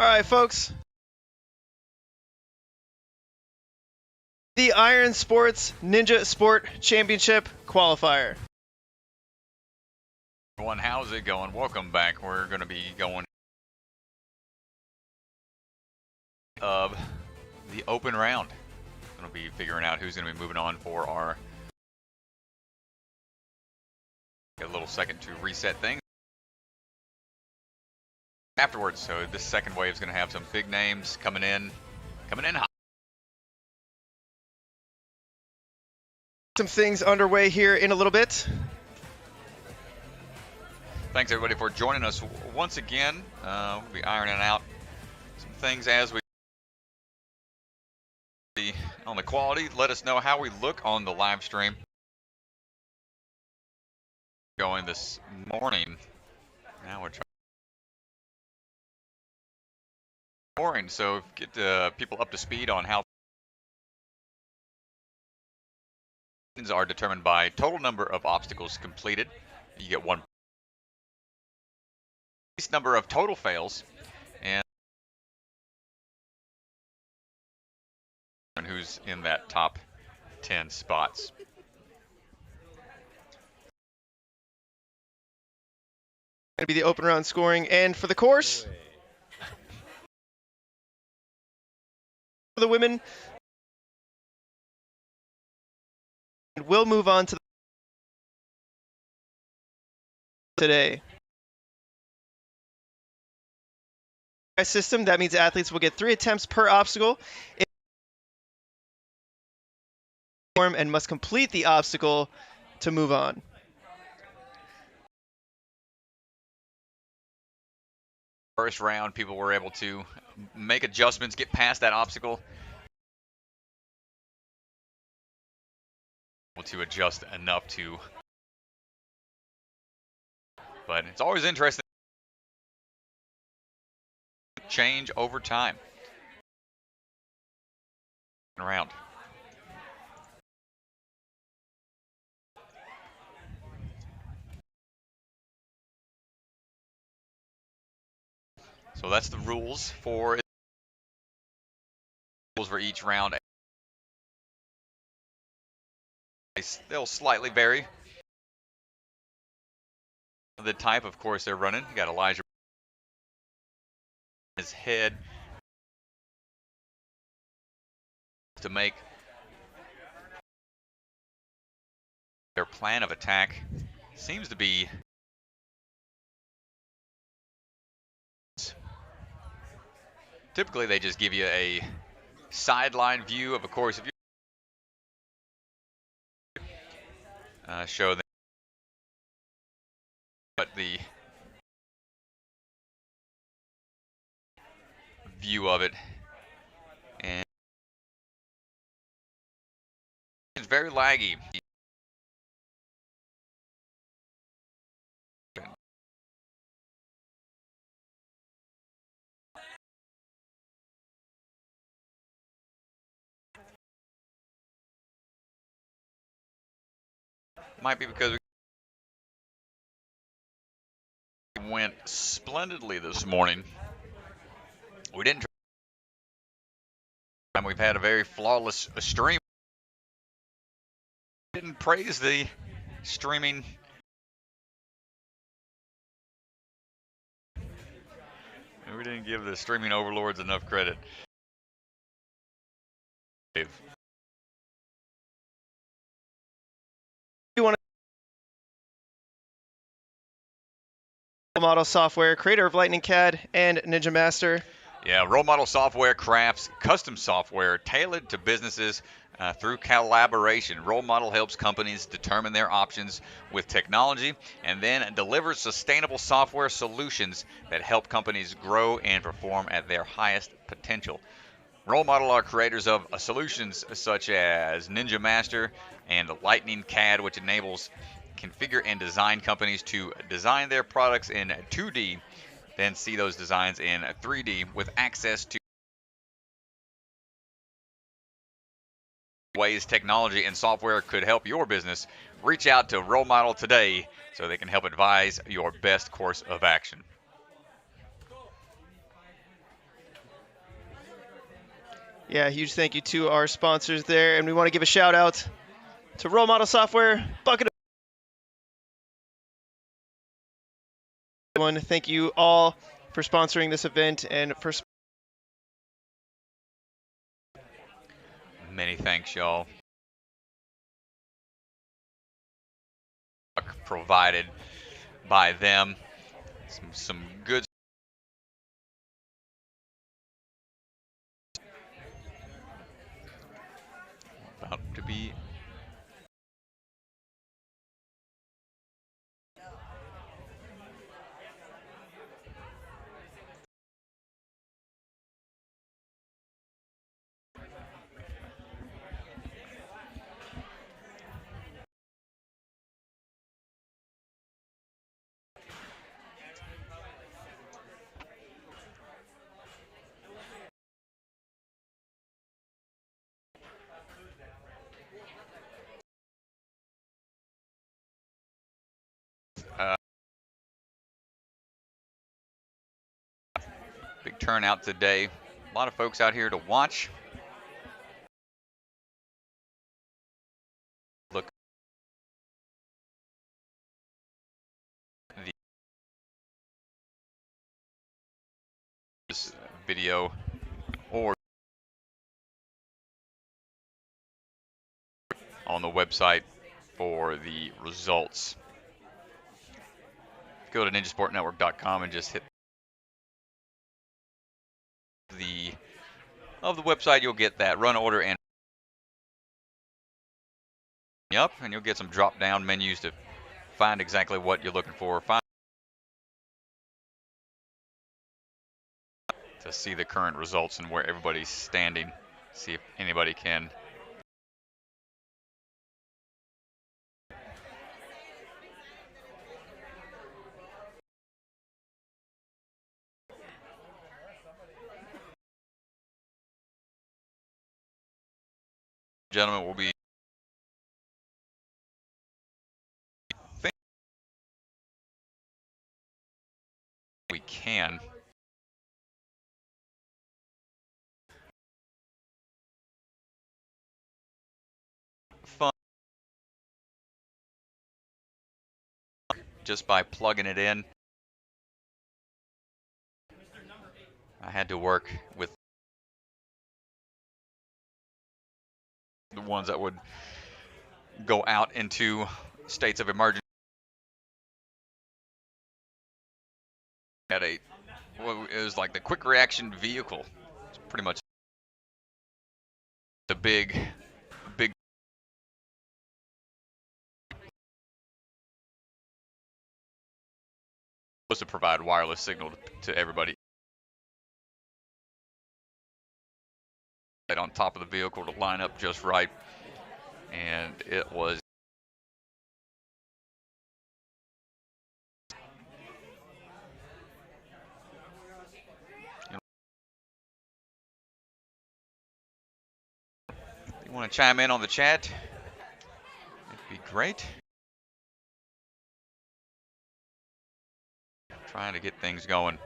All right, folks. The Iron Sports Ninja Sport Championship Qualifier. Everyone, how's it going? Welcome back. We're going to be going of the open round. Going to be figuring out who's going to be moving on for our a little second to reset things afterwards. So this second wave is going to have some big names coming in hot. Some things underway here in a little bit. Thanks everybody for joining us once again. We'll be ironing out some things as we on the quality. Let us know how we look on the live stream going this morning. Now we're trying, so get people up to speed on how are determined by total number of obstacles completed. You get one number of total fails and who's in that top 10 spots. Going to be the open round scoring, and for the course, for the women, we'll move on to today. System, that means athletes will get 3 attempts per obstacle and must complete the obstacle to move on. First round, people were able to make adjustments, get past that obstacle, to adjust enough to, but it's always interesting. Change over time. Around. So that's the rules for each round. They'll slightly vary. The type, of course, they're running. You got Elijah. His head to make their plan of attack seems to be typically they just give you a sideline view of course, if you show them, but the view of it, and it's very laggy. Might be because we went splendidly this morning. We didn't. We've had a very flawless stream. Didn't praise the streaming. We didn't give the streaming overlords enough credit. You want to model software, creator of Lightning CAD and Ninja Master. Yeah, Role Model Software crafts custom software tailored to businesses through collaboration. Role Model helps companies determine their options with technology and then delivers sustainable software solutions that help companies grow and perform at their highest potential. Role Model are creators of solutions such as Ninja Master and Lightning CAD, which enables configure and design companies to design their products in 2D, then see those designs in 3D with access to ways technology and software could help your business. Reach out to Role Model today so they can help advise your best course of action. Yeah, huge thank you to our sponsors there, and we want to give a shout out to Role Model Software, Bucket of One. Thank you all for sponsoring this event and for Many thanks, y'all. Provided by them. Some good. About to be. Big turnout today. A lot of folks out here to watch. Look. This video or on the website for the results. Go to ninjasportnetwork.com and just hit the website. You'll get that run order and up, and you'll get some drop down menus to find exactly what you're looking for. To see the current results and where everybody's standing. See if anybody can. Gentlemen, will be we can. Fun just by plugging it in. I had to work with the ones that would go out into states of emergency. At it was like the quick reaction vehicle. It's pretty much the big supposed to provide wireless signal to everybody. On top of the vehicle to line up just right, and it was. You want to chime in on the chat? It'd be great. Trying to get things going.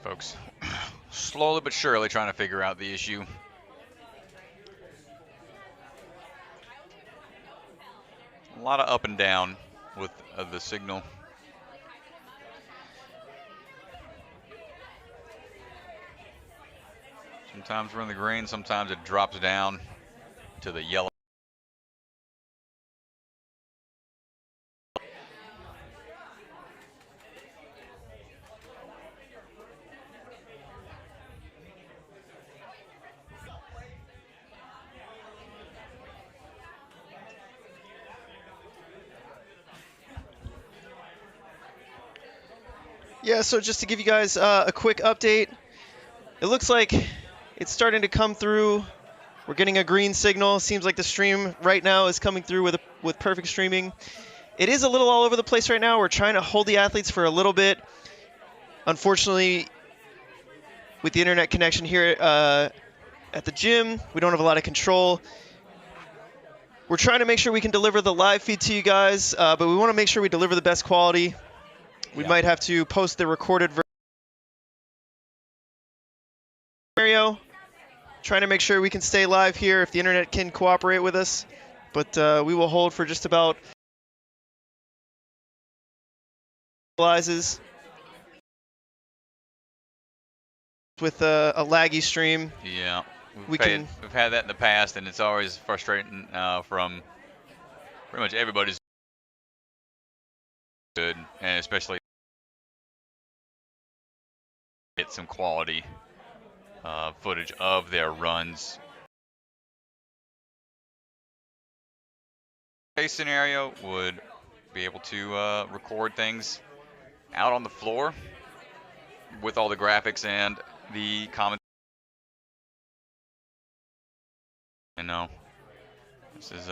folks. Slowly but surely trying to figure out the issue. A lot of up and down with the signal. Sometimes we're in the green, sometimes it drops down to the yellow. Yeah, so just to give you guys a quick update, it looks like it's starting to come through. We're getting a green signal. Seems like the stream right now is coming through with perfect streaming. It is a little all over the place right now. We're trying to hold the athletes for a little bit. Unfortunately, with the internet connection here at the gym, we don't have a lot of control. We're trying to make sure we can deliver the live feed to you guys, but we want to make sure we deliver the best quality. We might have to post the recorded scenario. Trying to make sure we can stay live here if the internet can cooperate with us. But we will hold for just about with a laggy stream. Yeah, we've had that in the past, and it's always frustrating from pretty much everybody's good, and especially get some quality footage of their runs. Case scenario would be able to record things out on the floor with all the graphics and the comments. You know, this is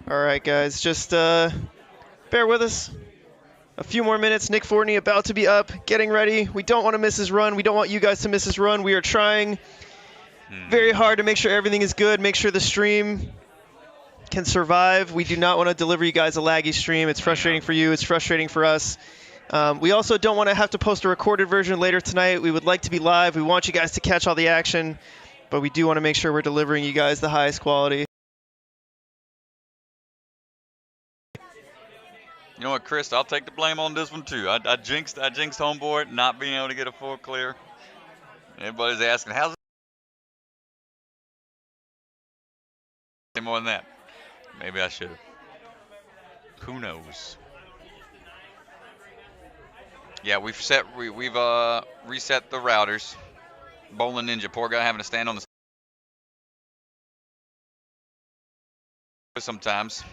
All right, guys, just bear with us. A few more minutes. Nick Fordney about to be up, getting ready. We don't want to miss his run. We don't want you guys to miss his run. We are trying very hard to make sure everything is good, make sure the stream can survive. We do not want to deliver you guys a laggy stream. It's frustrating for you. It's frustrating for us. We also don't want to have to post a recorded version later tonight. We would like to be live. We want you guys to catch all the action, but we do want to make sure we're delivering you guys the highest quality. You know what, Chris? I'll take the blame on this one too. I jinxed homeboy not being able to get a full clear. Everybody's asking, how's it more than that? Maybe I should have. Who knows? Yeah, we've reset the routers. Bowling Ninja, poor guy having to stand on the sometimes.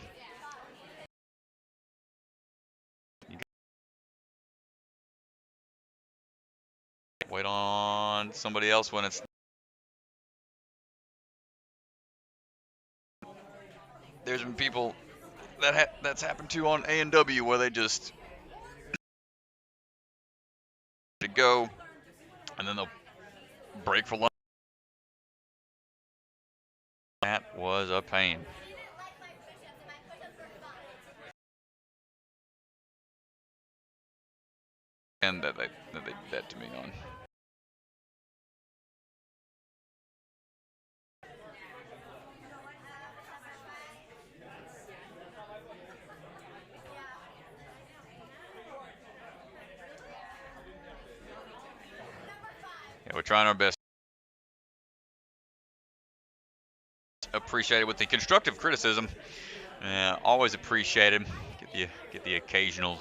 Wait on somebody else when it's. There's been people that's happened to on A&W where they just to go and then they'll break for lunch. That was a pain. And that they did that to me on. Yeah, we're trying our best. Appreciate it with the constructive criticism. Always appreciated. Get the occasional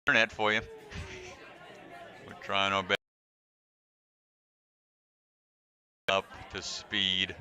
internet for you. We're trying our best up to speed.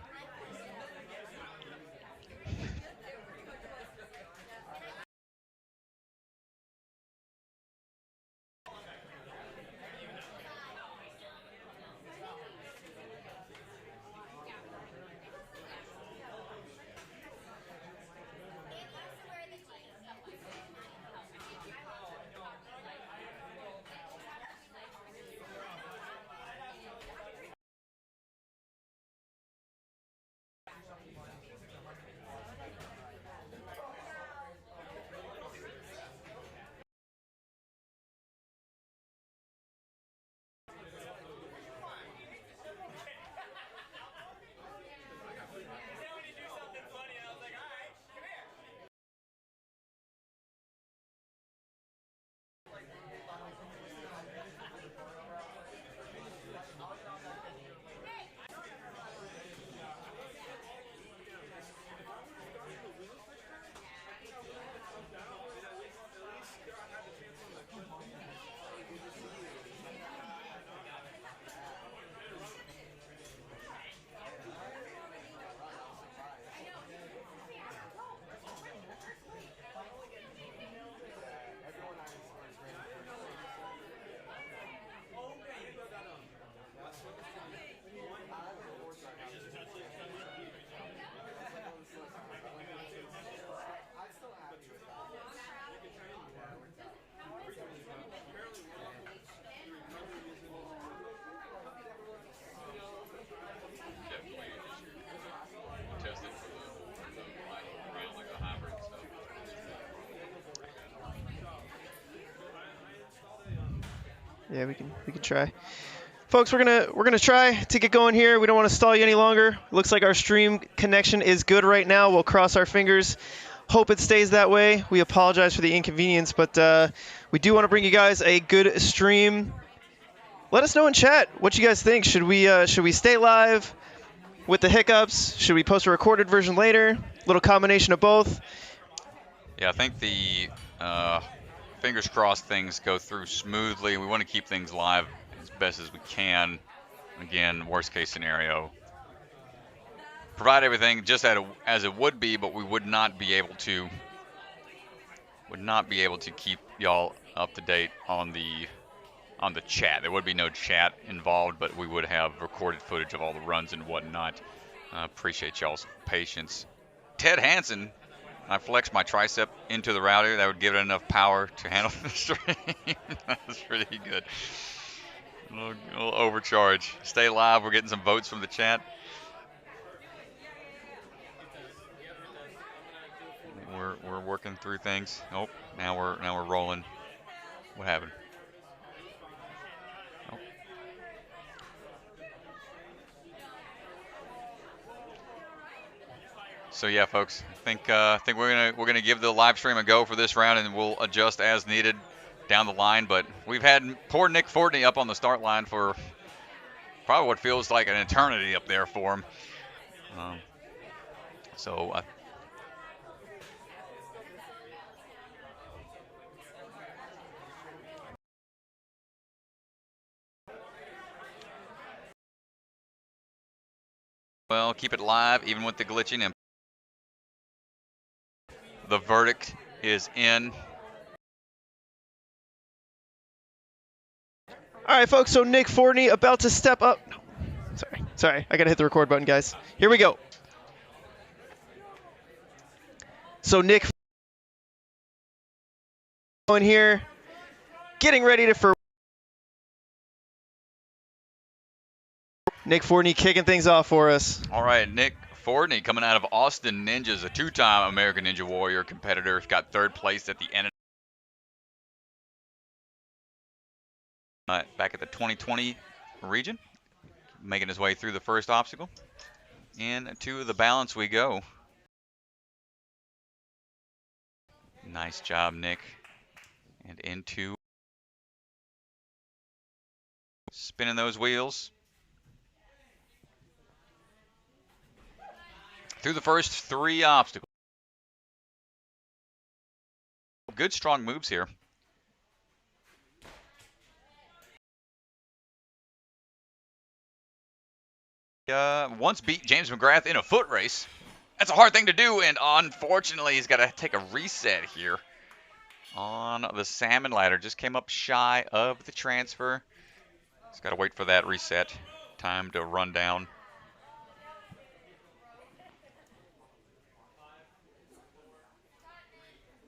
Yeah, we can try. Folks, we're gonna try to get going here. We don't want to stall you any longer. Looks like our stream connection is good right now. We'll cross our fingers. Hope it stays that way. We apologize for the inconvenience, but we do want to bring you guys a good stream. Let us know in chat what you guys think. Should we stay live with the hiccups? Should we post a recorded version later? Little combination of both. Yeah, I think the fingers crossed things go through smoothly. We want to keep things live as best as we can. Again, worst case scenario, provide everything just as it would be, but we would not be able to keep y'all up to date on the chat. There would be no chat involved, but we would have recorded footage of all the runs and whatnot. I appreciate y'all's patience. Ted Hansen, I flexed my tricep into the router. That would give it enough power to handle the stream. That's pretty good. A little overcharge. Stay live. We're getting some votes from the chat. We're working through things. Oh, now we're rolling. What happened? Oh. So yeah, folks, I think we're gonna give the live stream a go for this round, and we'll adjust as needed down the line. But we've had poor Nick Fordney up on the start line for probably what feels like an eternity up there for him. Well, keep it live, even with the glitching. And the verdict is in. All right, folks, so Nick Fordney about to step up. No, sorry, I gotta hit the record button, guys. Here we go. So Nick going here, getting ready for Nick Fordney kicking things off for us. All right, Nick Fordney coming out of Austin Ninjas, a two-time American Ninja Warrior competitor. Got third place at the end. Back at the 2020 region, making his way through the first obstacle. And to the balance we go. Nice job, Nick. And into spinning those wheels. Through the first three obstacles. Good, strong moves here. Once beat James McGrath in a foot race. That's a hard thing to do, and unfortunately, he's got to take a reset here on the salmon ladder. Just came up shy of the transfer. He's got to wait for that reset. Time to run down.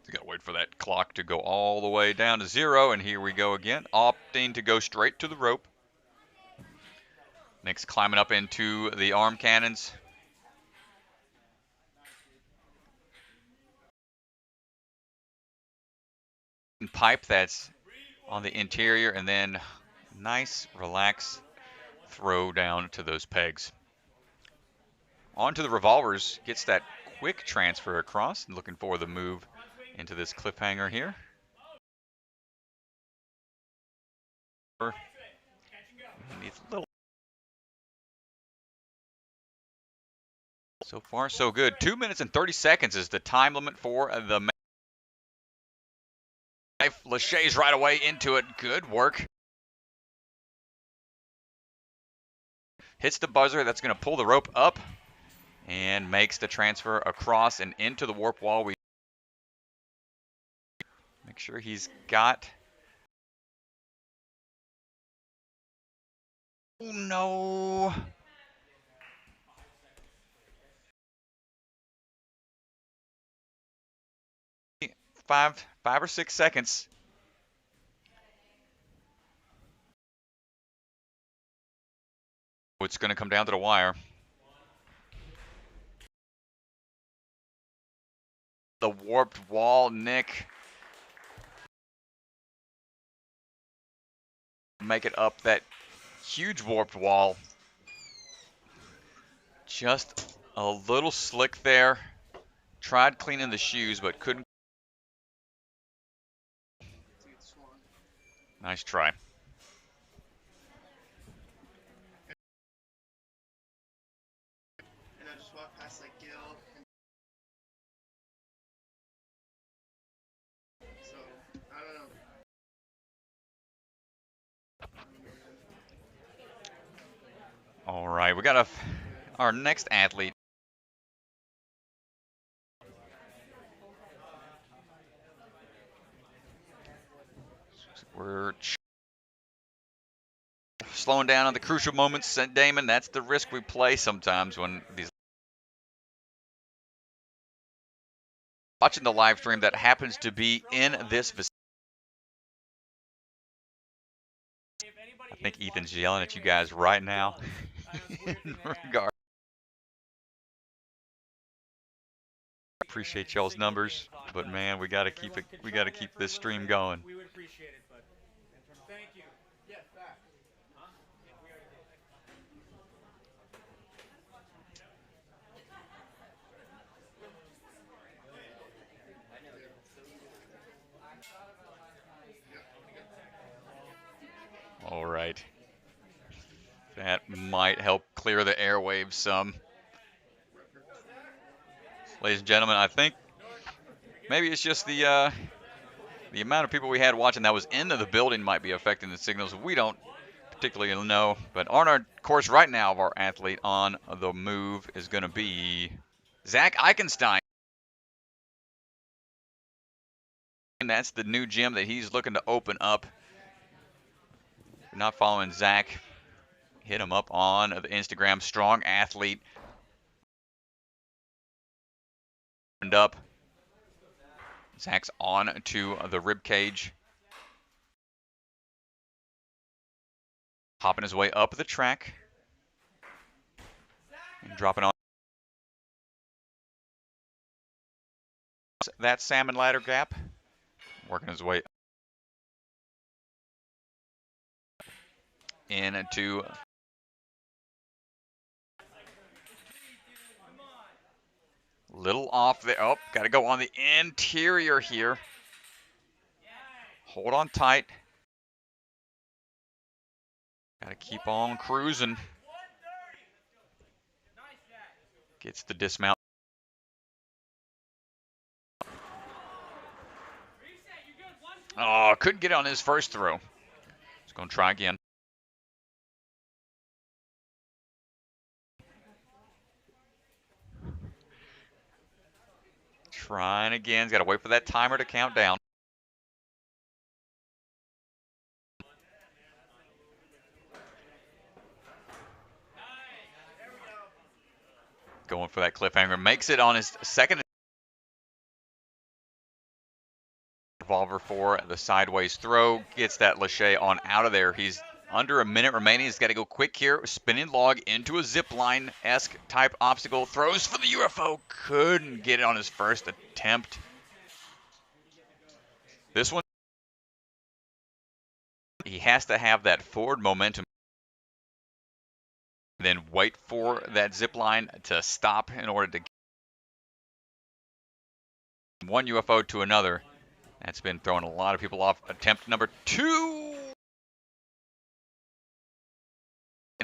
He's got to wait for that clock to go all the way down to 0, and here we go again, opting to go straight to the rope. Nick's climbing up into the arm cannons. Pipe that's on the interior, and then nice, relaxed throw down to those pegs. Onto the revolvers, gets that quick transfer across, and looking for the move into this cliffhanger here. So far, so good. 2 minutes and 30 seconds is the time limit for the Lachey's right away into it. Good work. Hits the buzzer. That's going to pull the rope up and makes the transfer across and into the warp wall. We make sure he's got. Oh, no. Five or 6 seconds. It's going to come down to the wire. The warped wall, Nick. Make it up that huge warped wall. Just a little slick there. Tried cleaning the shoes, but couldn't. Nice try. And I just walked past like Gil. So I don't know. All right, we got our next athlete. We're slowing down on the crucial moments, Damon. That's the risk we play sometimes when these watching the live stream that happens to be in this vicinity. I think Ethan's yelling at you guys right now in regard. Appreciate y'all's numbers, but man, we got to keep it. We got to keep this stream going. We would appreciate it, but thank you. Yes, back. All right. That might help clear the airwaves some. Ladies and gentlemen, I think maybe it's just the amount of people we had watching that was into the building might be affecting the signals. We don't particularly know. But on our course right now of our athlete on the move is going to be Zack Eichenstein. And that's the new gym that he's looking to open up. If you're not following Zack, hit him up on the Instagram. Strong athlete. And up. Zack's on to the rib cage. Hopping his way up the track. And dropping on that salmon ladder gap. Working his way into little off there. Oh, got to go on the interior here. Hold on tight. Got to keep on cruising. Gets the dismount. Oh, couldn't get it on his first throw. He's going to try again. Trying again. He's got to wait for that timer to count down. Going for that cliffhanger. Makes it on his second revolver for the sideways throw. Gets that Lachey on out of there. He's under a minute remaining. He's got to go quick here. Spinning log into a zip line-esque type obstacle. Throws for the UFO. Couldn't get it on his first attempt. This one, he has to have that forward momentum. Then wait for that zip line to stop in order to get one UFO to another. That's been throwing a lot of people off. Attempt number 2.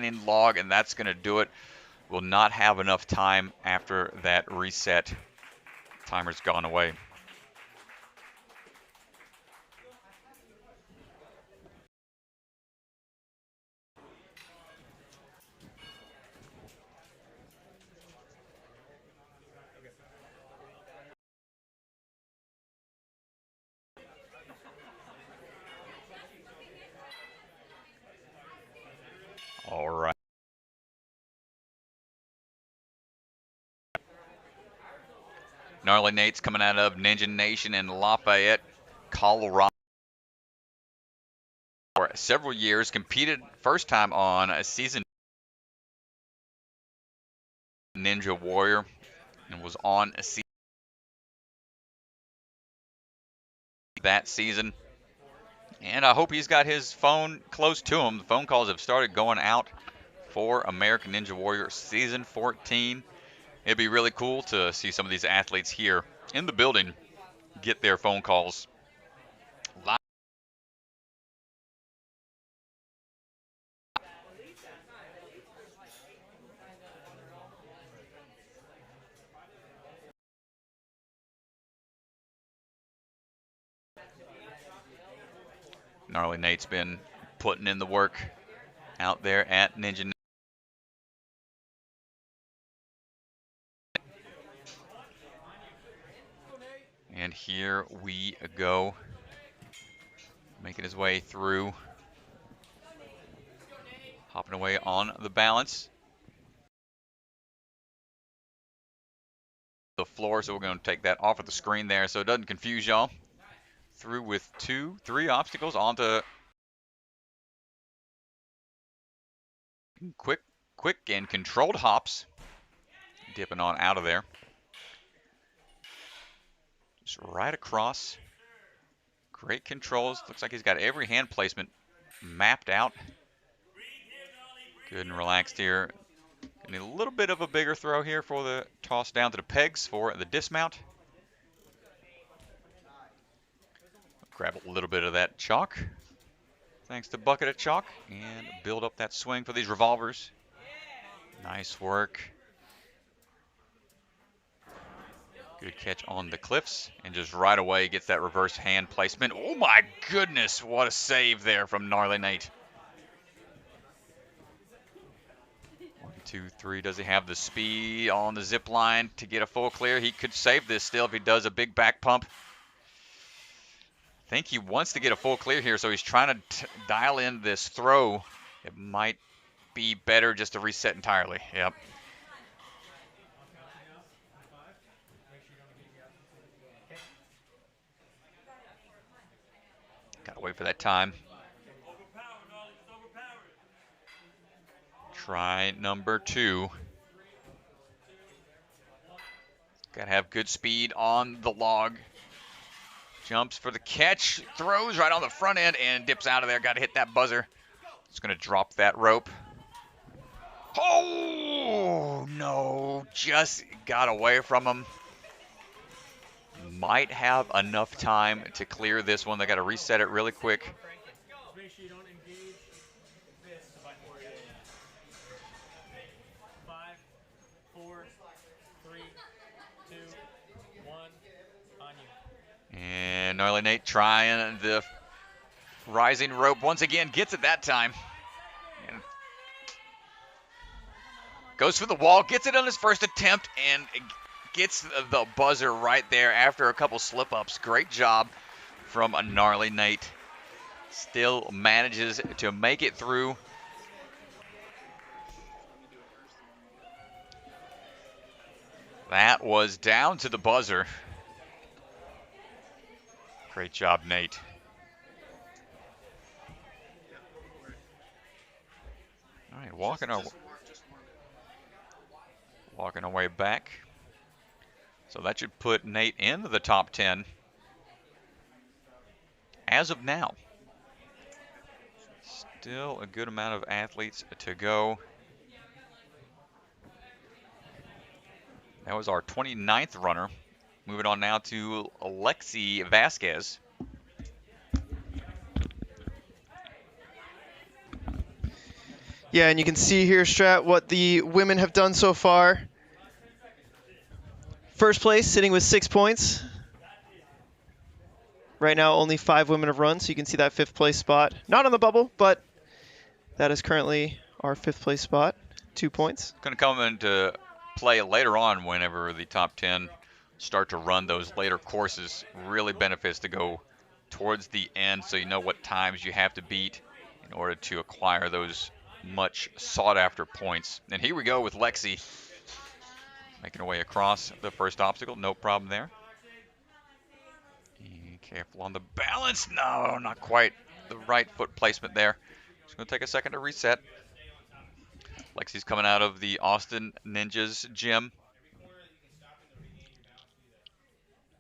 In log, and that's going to do it. Will not have enough time after that reset. Timer's gone away. All right. Gnarly Nate's coming out of Ninja Nation in Lafayette, Colorado. For several years, competed first time on a season Ninja Warrior and was on a season that season. And I hope he's got his phone close to him. The phone calls have started going out for American Ninja Warrior Season 14. It'd be really cool to see some of these athletes here in the building get their phone calls live. Gnarly Nate's been putting in the work out there at Ninja. And here we go. Making his way through. Hopping away on the balance. the floor, so we're going to take that off of the screen there so it doesn't confuse y'all. Through with 3 obstacles onto quick and controlled hops. Dipping on out of there. Just right across. Great controls. Looks like he's got every hand placement mapped out. Good and relaxed here. Need a little bit of a bigger throw here for the toss down to the pegs for the dismount. Grab a little bit of that chalk. Thanks to bucket of chalk. And build up that swing for these revolvers. Nice work. Good catch on the cliffs. And just right away gets that reverse hand placement. Oh my goodness, what a save there from Gnarly Nate. 1, 2, 3. Does he have the speed on the zip line to get a full clear? He could save this still if he does a big back pump. I think he wants to get a full clear here, so he's trying to dial in this throw. It might be better just to reset entirely. Yep. Gotta wait for that time. Try number 2. Gotta have good speed on the log. Jumps for the catch, throws right on the front end, and dips out of there. Gotta hit that buzzer. It's gonna drop that rope. Oh, no. Just got away from him. Might have enough time to clear this one. They got to reset it really quick. Make sure you don't engage this. 5, 4, 3, 2, 1, on you. And Gnarly Nate trying the rising rope once again. Gets it that time. And goes for the wall. Gets it on his first attempt and gets the buzzer right there after a couple slip-ups. Great job from a Gnarly Nate. Still manages to make it through. That was down to the buzzer. Great job, Nate. All right, walking our way back. So that should put Nate into the top 10 as of now. Still a good amount of athletes to go. That was our 29th runner. Moving on now to Lexi Vasquez. Yeah, and you can see here, Strat, what the women have done so far. First place, sitting with 6 points. Right now, only 5 women have run, so you can see that 5th place spot. Not on the bubble, but that is currently our 5th place spot. 2 points. Going to come into play later on whenever the top 10 start to run those later courses. Really benefits to go towards the end so you know what times you have to beat in order to acquire those much sought-after points. And here we go with Lexi. Making her way across the first obstacle. No problem there. And careful on the balance. No, not quite the right foot placement there. Just going to take a second to reset. Lexi's coming out of the Austin Ninjas gym.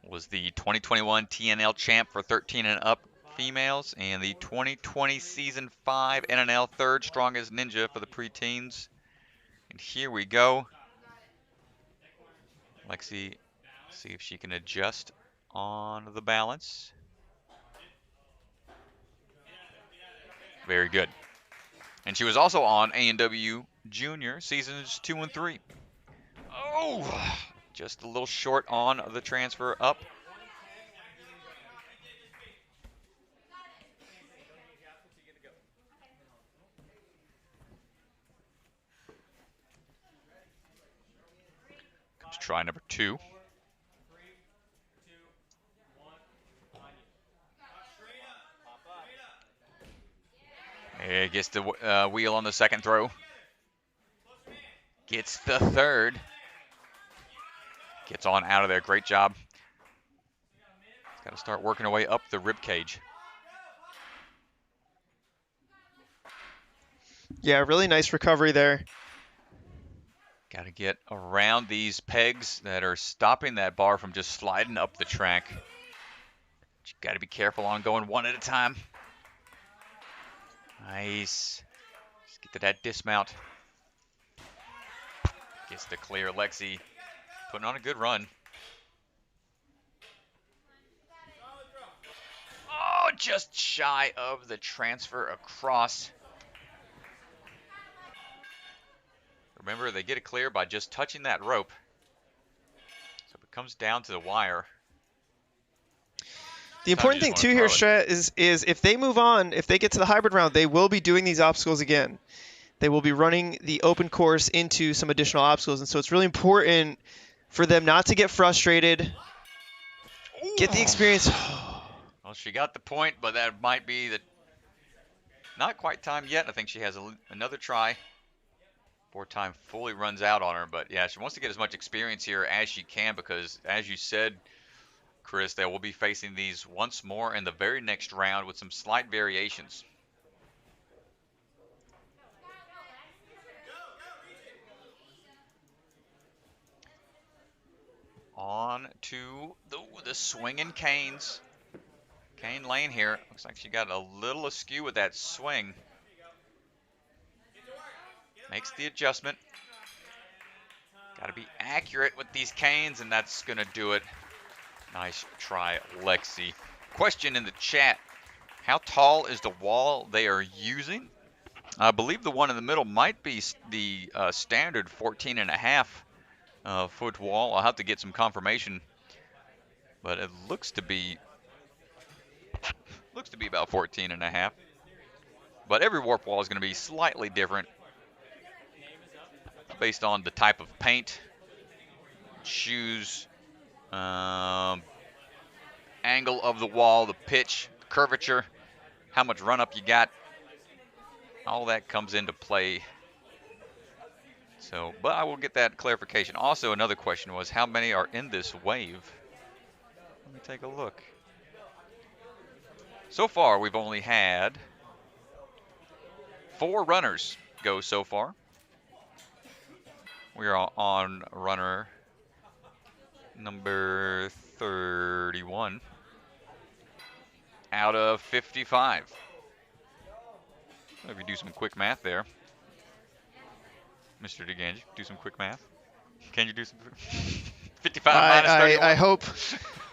Was the 2021 TNL champ for 13 and up females and the 2020 season 5 NNL third strongest ninja for the preteens. And here we go. Lexi, see if she can adjust on the balance. Very good. And she was also on A&W Junior seasons 2 and 3. Oh, just a little short on the transfer up. Comes try number 2. He gets the wheel on the second throw. Gets the third. Gets on out of there. Great job. Got to start working her way up the rib cage. Yeah, really nice recovery there. Got to get around these pegs that are stopping that bar from just sliding up the track. You got to be careful on going one at a time. Nice. Just get to that dismount. Gets to clear. Lexi putting on a good run. Oh, just shy of the transfer across. Remember, they get it clear by just touching that rope. So it comes down to the wire. The important thing too here, Strat, is if they move on, if they get to the hybrid round, they will be doing these obstacles again. They will be running the open course into some additional obstacles, and so it's really important for them not to get frustrated. Ooh. Get the experience. Well, she got the point, but that might be the not quite time yet. I think she has another try before time fully runs out on her. But yeah, she wants to get as much experience here as she can because, as you said, Chris, they will be facing these once more in the very next round with some slight variations. On to the swinging canes. Cane lane here. Looks like she got a little askew with that swing. Makes the adjustment. Got to be accurate with these canes, and that's going to do it. Nice try, Lexi. Question in the chat. How tall is the wall they are using? I believe the one in the middle might be the standard 14.5 foot wall. I'll have to get some confirmation, but it looks to be about 14.5. But every warp wall is going to be slightly different based on the type of paint, shoes, angle of the wall, the pitch, curvature, how much run up you got. All that comes into play. So, but I will get that clarification. Also, another question was, how many are in this wave? Let me take a look. So far, we've only had 4 runners go so far. We are on runner number 31 out of 55. If you do some quick math there, Mr. DeGange, do some quick math. Can you do some 55 minus 31?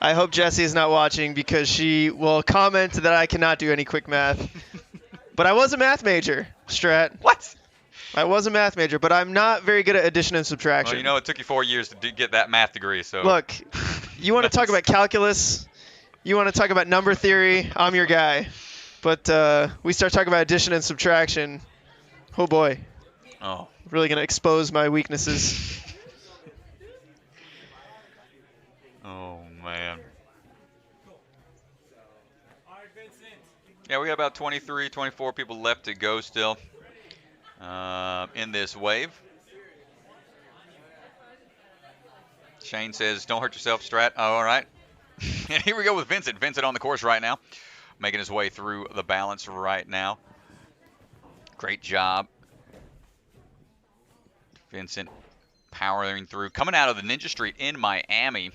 I hope Jessie is not watching because she will comment that I cannot do any quick math. But I was a math major, Strat. What? I was a math major, but I'm not very good at addition and subtraction. Well, you know, it took you 4 years to get that math degree, so. Look, you want to talk about calculus, you want to talk about number theory, I'm your guy. But we start talking about addition and subtraction, oh boy. Oh. Really going to expose my weaknesses. Oh, man. Yeah, we got about 23, 24 people left to go still in this wave. Shane says, don't hurt yourself, Strat. Oh, all right. And here we go with Vincent. Vincent on the course right now, making his way through the balance right now. Great job. Vincent powering through, coming out of the Ninja Street in Miami.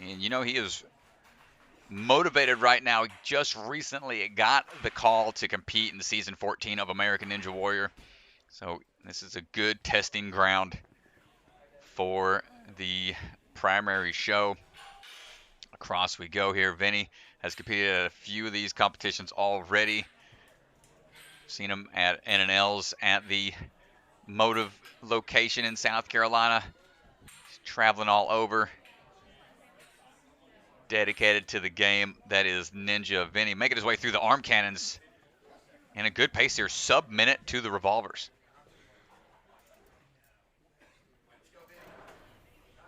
And, you know, he is motivated right now. He just recently got the call to compete in the season 14 of American Ninja Warrior. So this is a good testing ground for the primary show. Across we go here. Vinny has competed at a few of these competitions already. Seen him at NNLs at the Motive location in South Carolina. He's traveling all over. Dedicated to the game that is Ninja Vinny. Making his way through the arm cannons. In a good pace here. Sub-minute to the revolvers.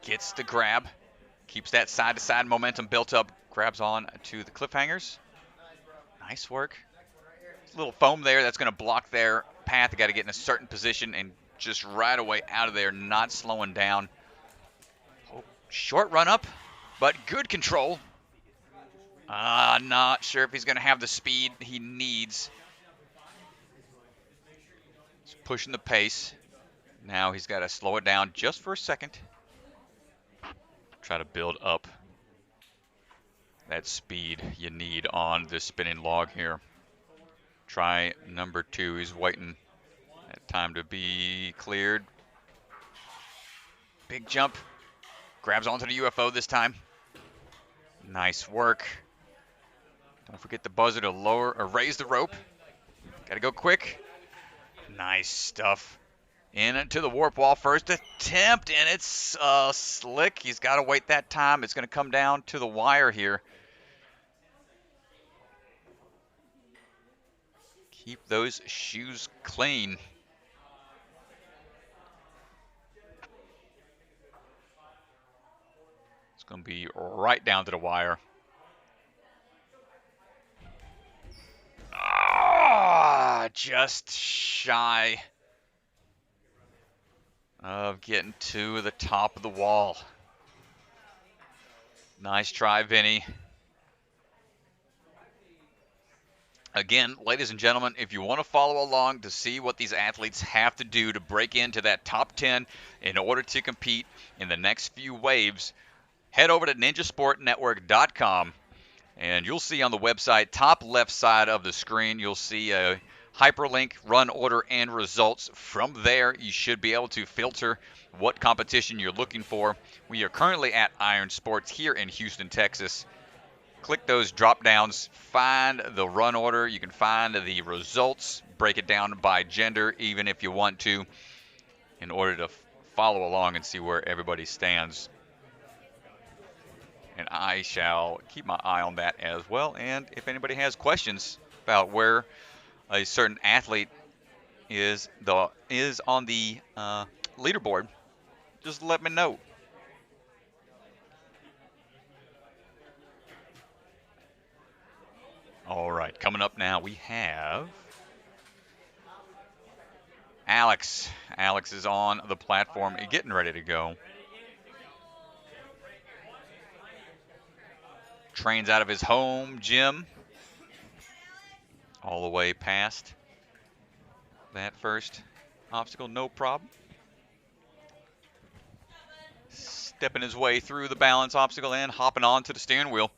Gets the grab. Keeps that side-to-side momentum built up. Grabs on to the cliffhangers. Nice work. Little foam there that's going to block their path. They got to get in a certain position and just right away out of there, not slowing down. Short run up, but good control. Not sure if he's going to have the speed he needs. He's pushing the pace. Now he's got to slow it down just for a second. Try to build up that speed you need on this spinning log here. Try number 2. He's waiting that time to be cleared. Big jump. Grabs onto the UFO this time. Nice work. Don't forget the buzzer to lower or raise the rope. Gotta go quick. Nice stuff. Into the warp wall first attempt, and it's slick. He's got to wait that time. It's going to come down to the wire here. Keep those shoes clean. It's going to be right down to the wire. Just shy of getting to the top of the wall. Nice try, Vinny. Again, ladies and gentlemen, if you want to follow along to see what these athletes have to do to break into that top 10 in order to compete in the next few waves, head over to ninjasportnetwork.com, and you'll see on the website, top left side of the screen, you'll see a hyperlink, run order, and results. From there, you should be able to filter what competition you're looking for. We are currently at Iron Sports here in Houston, Texas. Click those drop downs, find the run order. You can find the results, break it down by gender, even if you want to, in order to follow along and see where everybody stands. And I shall keep my eye on that as well. And if anybody has questions about where a certain athlete is on the leaderboard, just let me know. All right, coming up now, we have Alex. Alex is on the platform and getting ready to go. Trains out of his home gym all the way past that first obstacle, no problem. Stepping his way through the balance obstacle and hopping onto the steering wheel.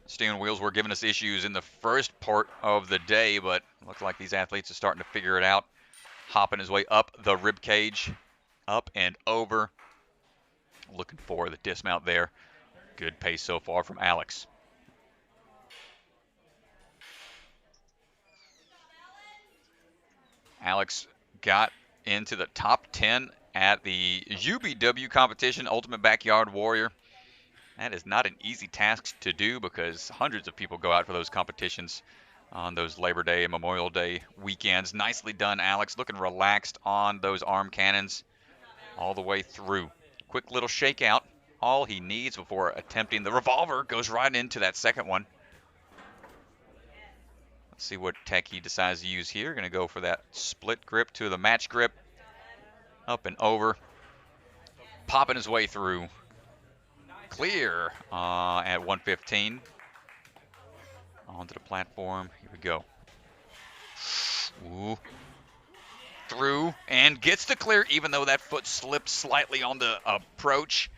Steering wheels were giving us issues in the first part of the day, but looks like these athletes are starting to figure it out. Hopping his way up the rib cage, up and over. Looking for the dismount there. Good pace so far from Alex. Alex got into the top 10 at the UBW competition, Ultimate Backyard Warrior. That is not an easy task to do because hundreds of people go out for those competitions on those Labor Day and Memorial Day weekends. Nicely done, Alex. Looking relaxed on those arm cannons all the way through. Quick little shakeout. All he needs before attempting the revolver goes right into that second one. Let's see what tech he decides to use here. Going to go for that split grip to the match grip. Up and over. Popping his way through. Clear at 115. Onto the platform. Here we go. Ooh. Through and gets the clear, even though that foot slipped slightly on the approach.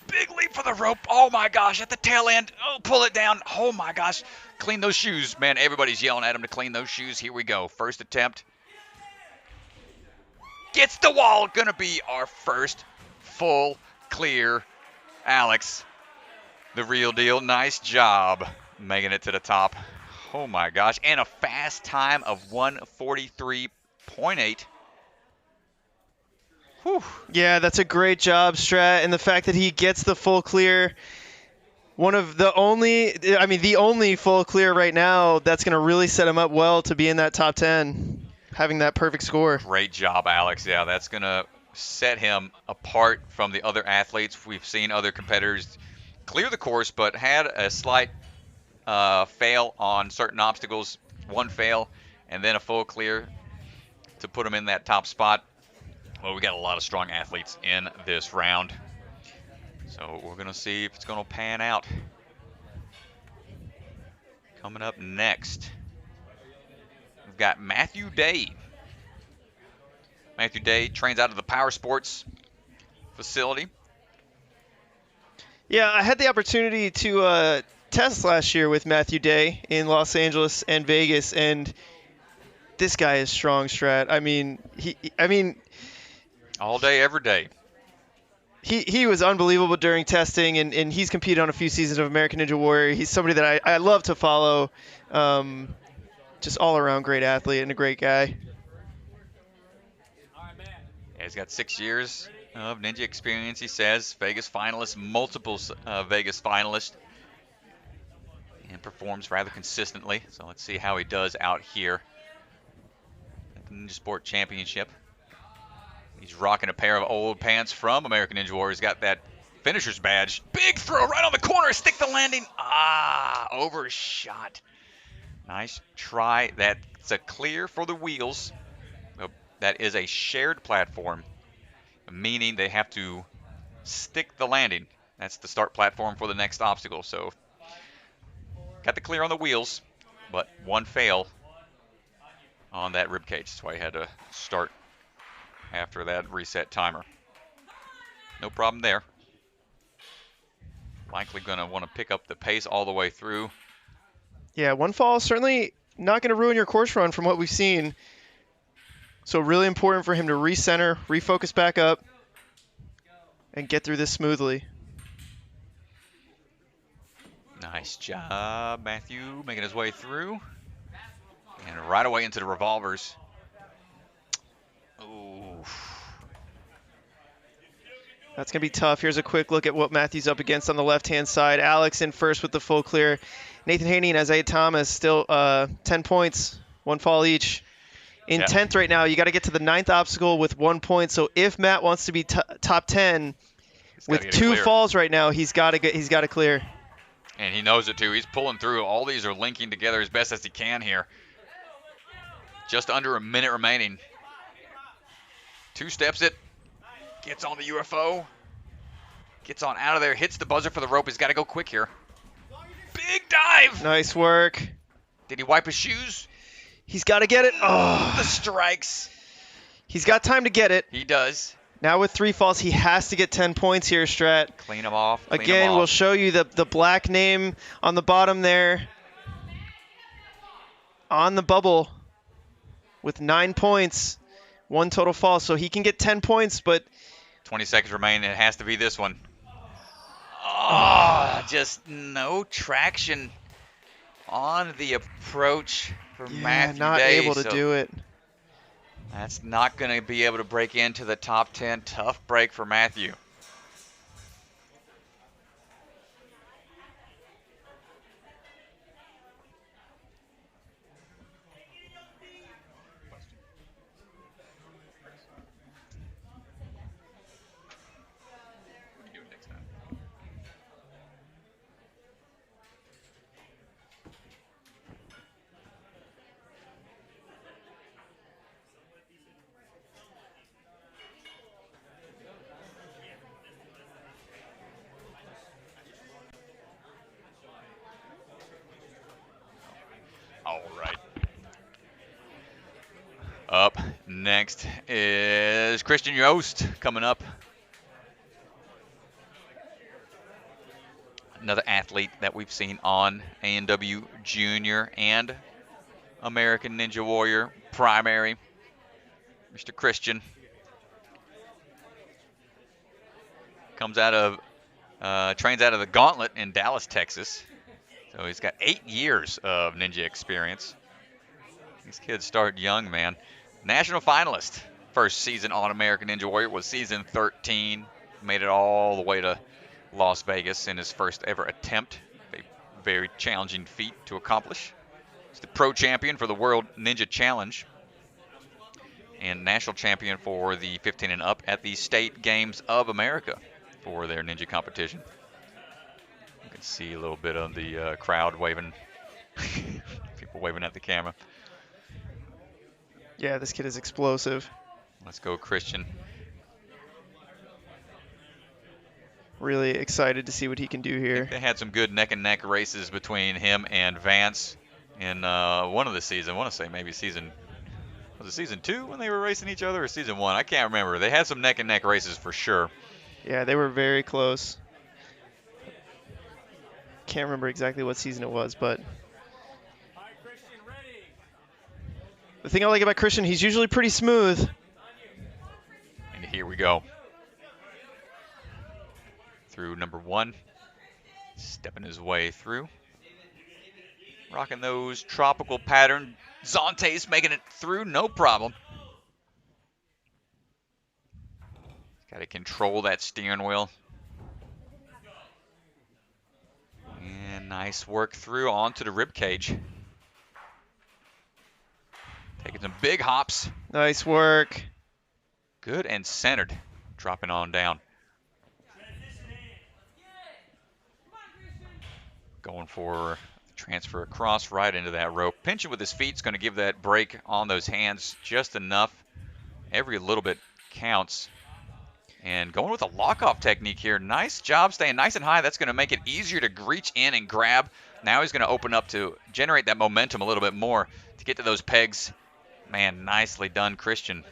Big leap for the rope. Oh my gosh, at the tail end. Oh, pull it down. Oh my gosh. Clean those shoes. Man, everybody's yelling at him to clean those shoes. Here we go. First attempt. Gets the wall. Gonna be our first full clear. Alex, the real deal. Nice job making it to the top. Oh my gosh. And a fast time of 1:43.8. Whew. Yeah, that's a great job, Strat. And the fact that he gets the full clear, the only full clear right now, that's going to really set him up well to be in that top 10, having that perfect score. Great job, Alex. Yeah, that's going to set him apart from the other athletes. We've seen other competitors clear the course, but had a slight fail on certain obstacles. One fail, and then a full clear to put him in that top spot. Well, we got a lot of strong athletes in this round. So we're going to see if it's going to pan out. Coming up next, we've got Matthew Day. Matthew Day trains out of the Power Sports facility. Yeah, I had the opportunity to test last year with Matthew Day in Los Angeles and Vegas, and this guy is strong, Strat. I mean, all day, every day. He was unbelievable during testing, and he's competed on a few seasons of American Ninja Warrior. He's somebody that I love to follow. Just all-around great athlete and a great guy. Yeah, he's got 6 years of ninja experience, he says. Vegas finalist, multiple Vegas finalist, and performs rather consistently. So let's see how he does out here at the Ninja Sport Championship. He's rocking a pair of old pants from American Ninja Warrior. He's got that finisher's badge. Big throw right on the corner. Stick the landing. Overshot. Nice try. That's a clear for the wheels. That is a shared platform, meaning they have to stick the landing. That's the start platform for the next obstacle. So got the clear on the wheels, but one fail on that rib cage. That's why he had to start after that reset timer. No problem there. Likely going to want to pick up the pace all the way through. Yeah, one fall is certainly not going to ruin your course run from what we've seen. So really important for him to recenter, refocus back up, and get through this smoothly. Nice job, Matthew, making his way through. And right away into the revolvers. Ooh. That's going to be tough. Here's a quick look at what Matthew's up against on the left-hand side. Alex in first with the full clear. Nathan Haney and Isaiah Thomas still 10 points, one fall each. In 10th right now, you got to get to the 9th obstacle with 1 point. So if Matt wants to be top 10 with 2 falls right now, he's got to clear. And he knows it too. He's pulling through. All these are linking together as best as he can here. Just under a minute remaining. 2 steps it. Gets on the UFO. Gets on out of there. Hits the buzzer for the rope. He's got to go quick here. Big dive. Nice work. Did he wipe his shoes? He's got to get it. Oh, the strikes. He's got time to get it. He does. Now with 3 falls, he has to get 10 points here, Strat. Clean him off. Again, we'll show you the black name on the bottom there. On the bubble with 9 points. 1 total fall. So he can get 10 points, but 20 seconds remain. It has to be this one. Oh, just no traction on the approach for Matthew not Day, able to do it. That's not going to be able to break into the top 10. Tough break for Matthew. All right. Up next is Christian Youst coming up. Another athlete that we've seen on A&W Junior and American Ninja Warrior Primary. Mr. Christian comes out of, trains out of the Gauntlet in Dallas, Texas. So he's got 8 years of ninja experience. These kids start young, man. National finalist. First season on American Ninja Warrior was season 13. Made it all the way to Las Vegas in his first ever attempt. A very challenging feat to accomplish. He's the pro champion for the World Ninja Challenge. And national champion for the 15 and up at the State Games of America for their ninja competition. You can see a little bit of the crowd waving, people waving at the camera. Yeah, this kid is explosive. Let's go, Christian. Really excited to see what he can do here. They had some good neck-and-neck races between him and Vance in one of the seasons. I want to say maybe was it season 2 when they were racing each other, or season 1? I can't remember. They had some neck-and-neck races for sure. Yeah, they were very close. Can't remember exactly what season it was, but the thing I like about Christian, he's usually pretty smooth. And here we go. Through number 1, stepping his way through. Rocking those tropical pattern. Zonte's making it through, no problem. Got to control that steering wheel. And nice work through onto the rib cage. Taking some big hops. Nice work. Good and centered. Dropping on down. Going for transfer across right into that rope. Pinching with his feet is going to give that break on those hands just enough. Every little bit counts. And going with a lock-off technique here. Nice job staying nice and high. That's going to make it easier to reach in and grab. Now he's going to open up to generate that momentum a little bit more to get to those pegs. Man, nicely done, Christian.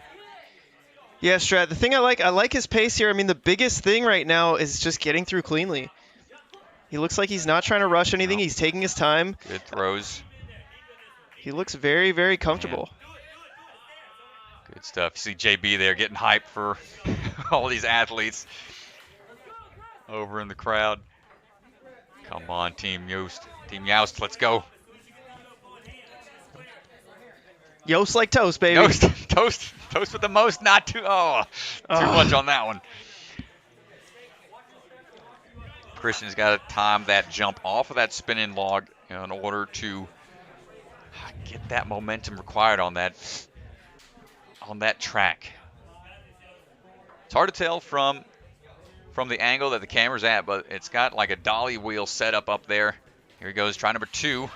Yeah, Strat, the thing I like his pace here. I mean, the biggest thing right now is just getting through cleanly. He looks like he's not trying to rush anything. He's taking his time. Good throws. He looks very, very comfortable. Man. Good stuff. You see JB there getting hyped for all these athletes over in the crowd. Come on, Team Youst. Team Youst, let's go. Youst like toast, baby. Toast with the most, not too much on that one. Christian's got to time that jump off of that spinning log in order to get that momentum required on that track. It's hard to tell from the angle that the camera's at, but it's got like a dolly wheel set up there. Here he goes, try number 2.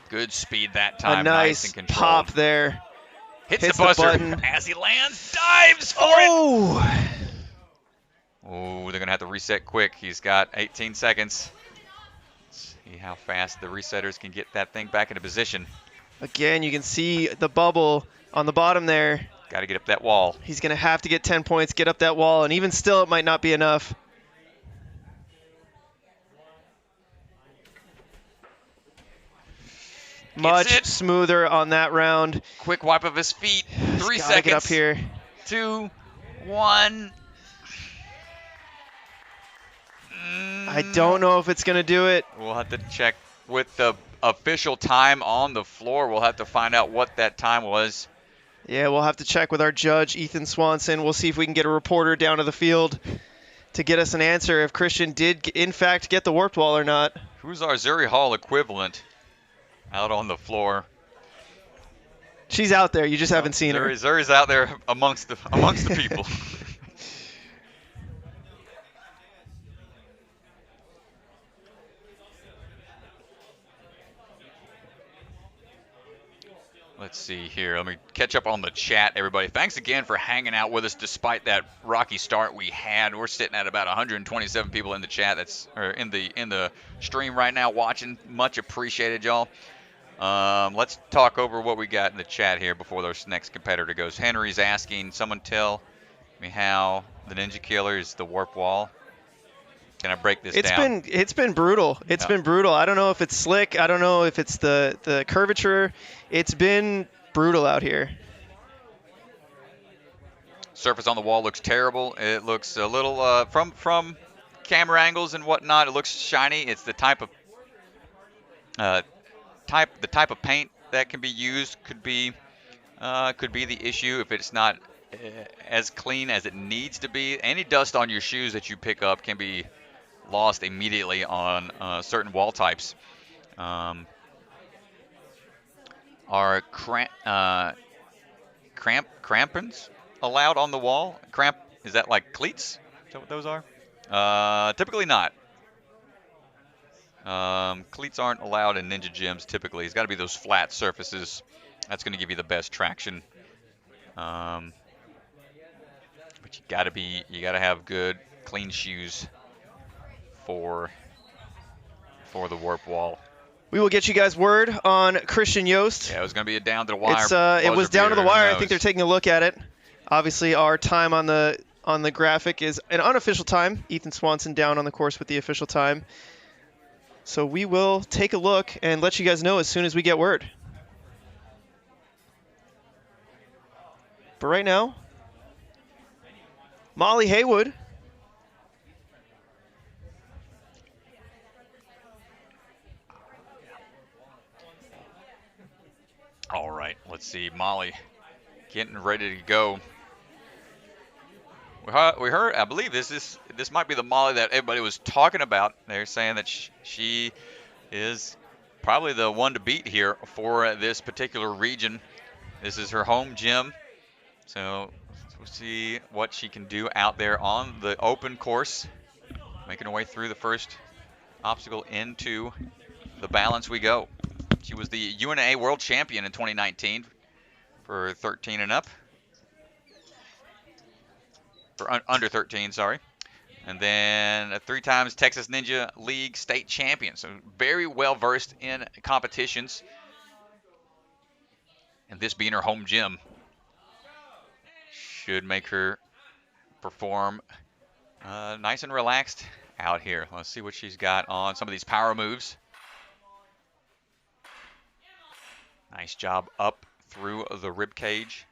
Good speed that time. A nice and controlled. pop there. Hits the buzzer button. as he lands, dives for it. Oh, they're going to have to reset quick. He's got 18 seconds. Let's see how fast the resetters can get that thing back into position. Again, you can see the bubble on the bottom there. Got to get up that wall. He's going to have to get 10 points, get up that wall, and even still it might not be enough. Much smoother on that round. Quick wipe of his feet. 3 seconds. Get up here. 2, 1. I don't know if it's going to do it. We'll have to check with the official time on the floor. We'll have to find out what that time was. Yeah, we'll have to check with our judge, Ethan Swanson. We'll see if we can get a reporter down to the field to get us an answer if Christian did, in fact, get the warped wall or not. Who's our Zuri Hall equivalent out on the floor? She's out there. You just haven't seen her. Zuri's out there amongst the people. Let's see here. Let me catch up on the chat, everybody. Thanks again for hanging out with us despite that rocky start we had. We're sitting at about 127 people in the chat. In the stream right now watching. Much appreciated, y'all. Let's talk over what we got in the chat here before our next competitor goes. Henry's asking, someone tell me how the Ninja Killer is the warp wall. Can I break this down? It's been brutal. It's been brutal. I don't know if it's slick. I don't know if it's the curvature. It's been brutal out here. Surface on the wall looks terrible. It looks a little from camera angles and whatnot. It looks shiny. It's the type of paint that can be used could be the issue if it's not as clean as it needs to be. Any dust on your shoes that you pick up can be lost immediately on certain wall types. Are crampons allowed on the wall? Is that like cleats? Is that what those are? Typically not. Cleats aren't allowed in Ninja gyms typically. It's got to be those flat surfaces. That's going to give you the best traction. But you got to have good, clean shoes for the warp wall. We will get you guys word on Christian Youst. Yeah, it was going to be a down to the wire. It was down to the wire. I think they're knows? taking a look at it. Obviously, our time on the graphic is an unofficial time. Ethan Swanson down on the course with the official time. So we will take a look and let you guys know as soon as we get word. But right now, Molly Haywood. All right, let's see. Molly getting ready to go. We heard, I believe this might be the Molly that everybody was talking about. They're saying that she is probably the one to beat here for this particular region. This is her home gym. So we'll see what she can do out there on the open course. Making her way through the first obstacle into the balance we go. She was the UNA World Champion in 2019 for 13 and up. For under 13, sorry. And then a 3 times Texas Ninja League state champion. So very well versed in competitions. And this being her home gym should make her perform nice and relaxed out here. Let's see what she's got on some of these power moves. Nice job up through the rib cage.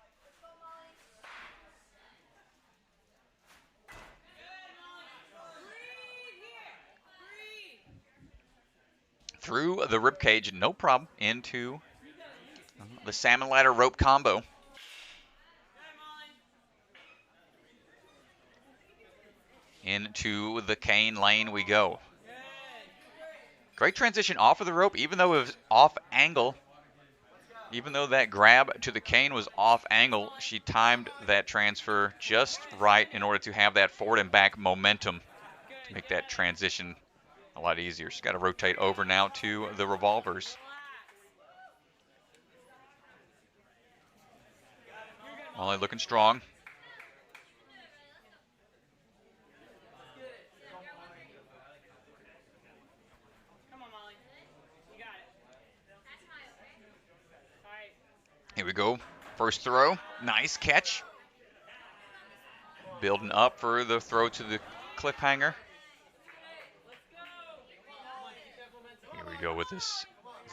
Through the rib cage, no problem, into the salmon ladder rope combo. Into the cane lane we go. Great transition off of the rope, even though it was off angle. Even though that grab to the cane was off angle, she timed that transfer just right in order to have that forward and back momentum to make that transition a lot easier. She's got to rotate over now to the revolvers. Molly looking strong. Here we go. First throw. Nice catch. Building up for the throw to the cliffhanger. Here we go with this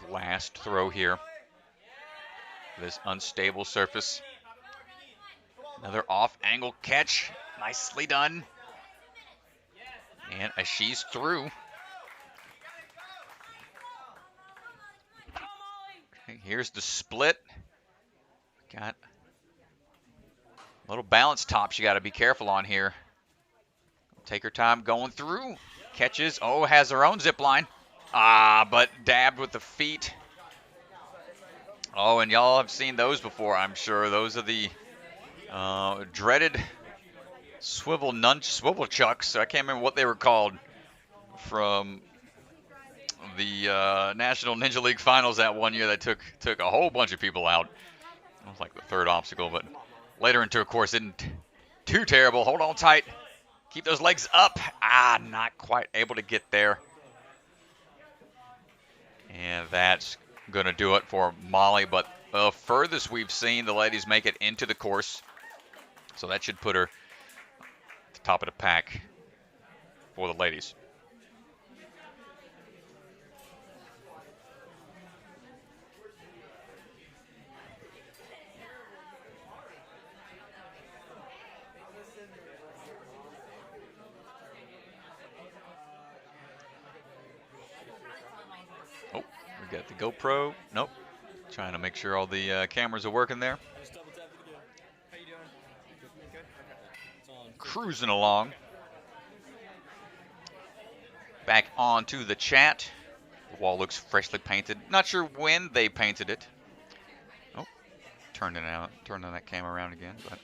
last throw here. This unstable surface. Another off angle catch. Nicely done. And as she's through. Here's the split. Got a little balance top you got to be careful on here. Take her time going through. Catches. Oh, has her own zip line. But dabbed with the feet. Oh, and y'all have seen those before, I'm sure. Those are the dreaded swivel chucks. I can't remember what they were called from the National Ninja League Finals that one year that took a whole bunch of people out. It was like the third obstacle, but later into a course isn't too terrible. Hold on tight. Keep those legs up. Not quite able to get there. And that's going to do it for Molly, but the furthest we've seen the ladies make it into the course. So that should put her at the top of the pack for the ladies. Got the GoPro. Nope. Trying to make sure all the cameras are working there. Cruising along. Back onto the chat. The wall looks freshly painted. Not sure when they painted it. Oh, turning that camera around again, but.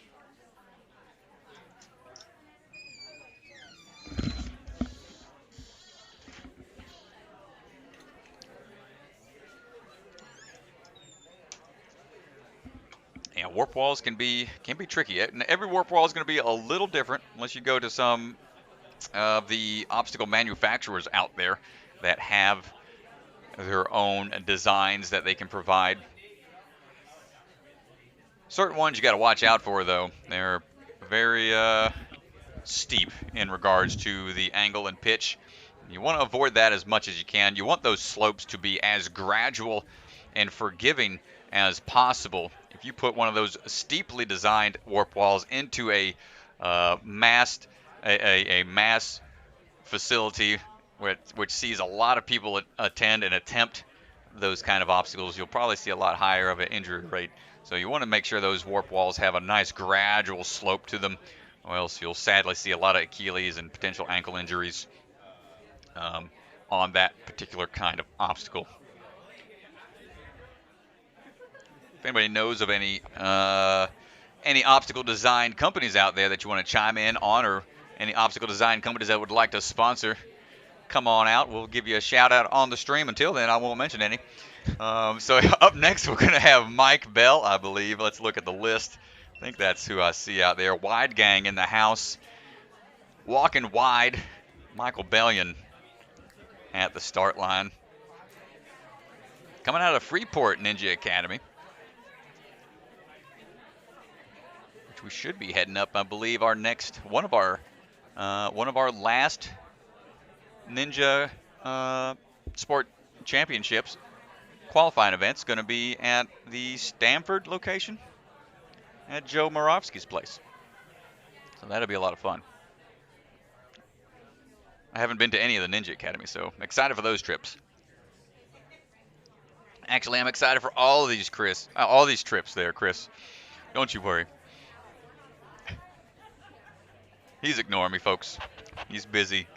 Yeah, warp walls can be tricky. Every warp wall is going to be a little different unless you go to some of the obstacle manufacturers out there that have their own designs that they can provide. Certain ones you got to watch out for, though. They're very steep in regards to the angle and pitch. You want to avoid that as much as you can. You want those slopes to be as gradual and forgiving as possible. If you put one of those steeply designed warp walls into a mass facility which sees a lot of people attend and attempt those kind of obstacles, you'll probably see a lot higher of an injury rate. So you want to make sure those warp walls have a nice gradual slope to them, or else you'll sadly see a lot of Achilles and potential ankle injuries on that particular kind of obstacle. If anybody knows of any obstacle design companies out there that you want to chime in on, or any obstacle design companies that would like to sponsor, come on out. We'll give you a shout out on the stream. Until then, I won't mention any. So up next, we're going to have Mike Bell, I believe. Let's look at the list. I think that's who I see out there. Wide Gang in the house. Walking wide. Michael Bellion at the start line. Coming out of Freeport Ninja Academy, which we should be heading up, I believe, our next one of our last Ninja Sport Championships qualifying events going to be at the Stamford location at Joe Moravsky's place. So that'll be a lot of fun. I haven't been to any of the Ninja Academy, so I'm excited for those trips. Actually, I'm excited for all of these, Chris. All these trips there, Chris. Don't you worry. He's ignoring me, folks. He's busy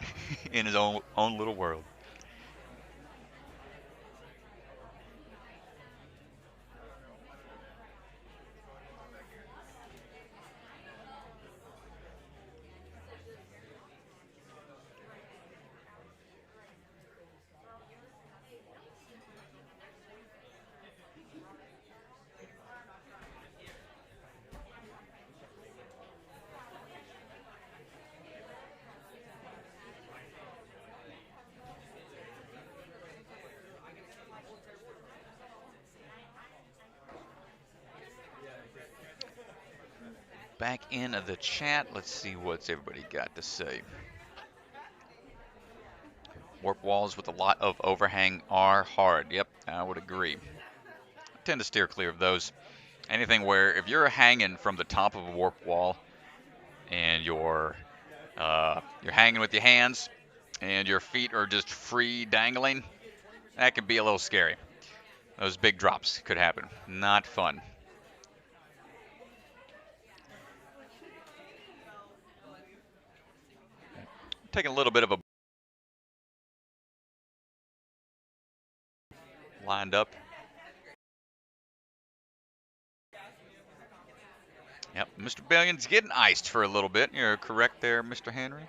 in his own little world. Back in the chat, let's see what's everybody got to say. Warp walls with a lot of overhang are hard. Yep, I would agree. I tend to steer clear of those. Anything where if you're hanging from the top of a warp wall and you're hanging with your hands and your feet are just free dangling, that could be a little scary. Those big drops could happen. Not fun. Taking a little bit of a lined up. Yep, Mr. Billion's getting iced for a little bit. You're correct there, Mr. Henry.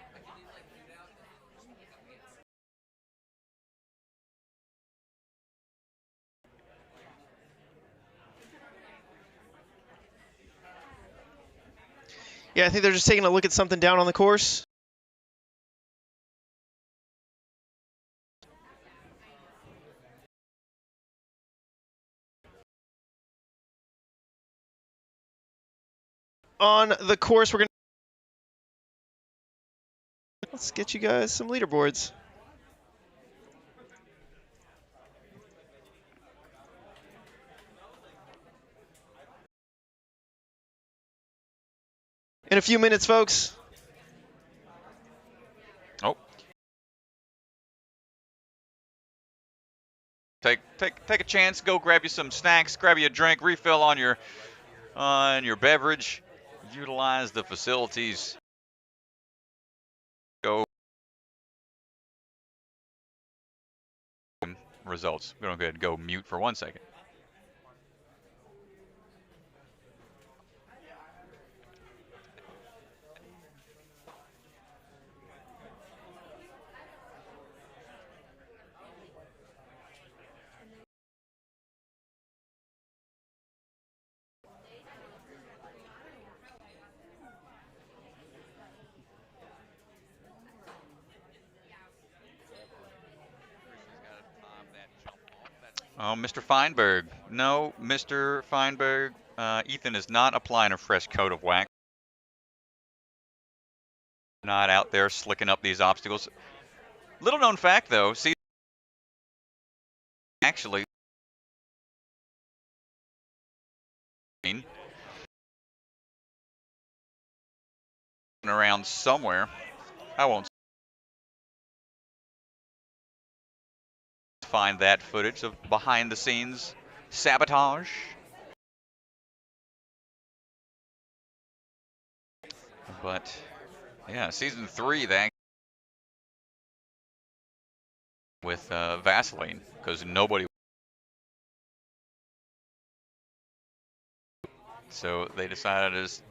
Yeah, I think they're just taking a look at something down on the course. On the course, let's get you guys some leaderboards. In a few minutes, folks. Oh. Take a chance. Go grab you some snacks. Grab you a drink. Refill on your beverage. Utilize the facilities. Go. Results. We're going to go ahead and go mute for 1 second. Oh, Mr. Feinberg. No, Mr. Feinberg. Ethan is not applying a fresh coat of wax. Not out there slicking up these obstacles. Little known fact, though, see, actually, around somewhere. I won't find that footage of behind the scenes sabotage. But yeah, season 3 they with Vaseline because nobody. So they decided to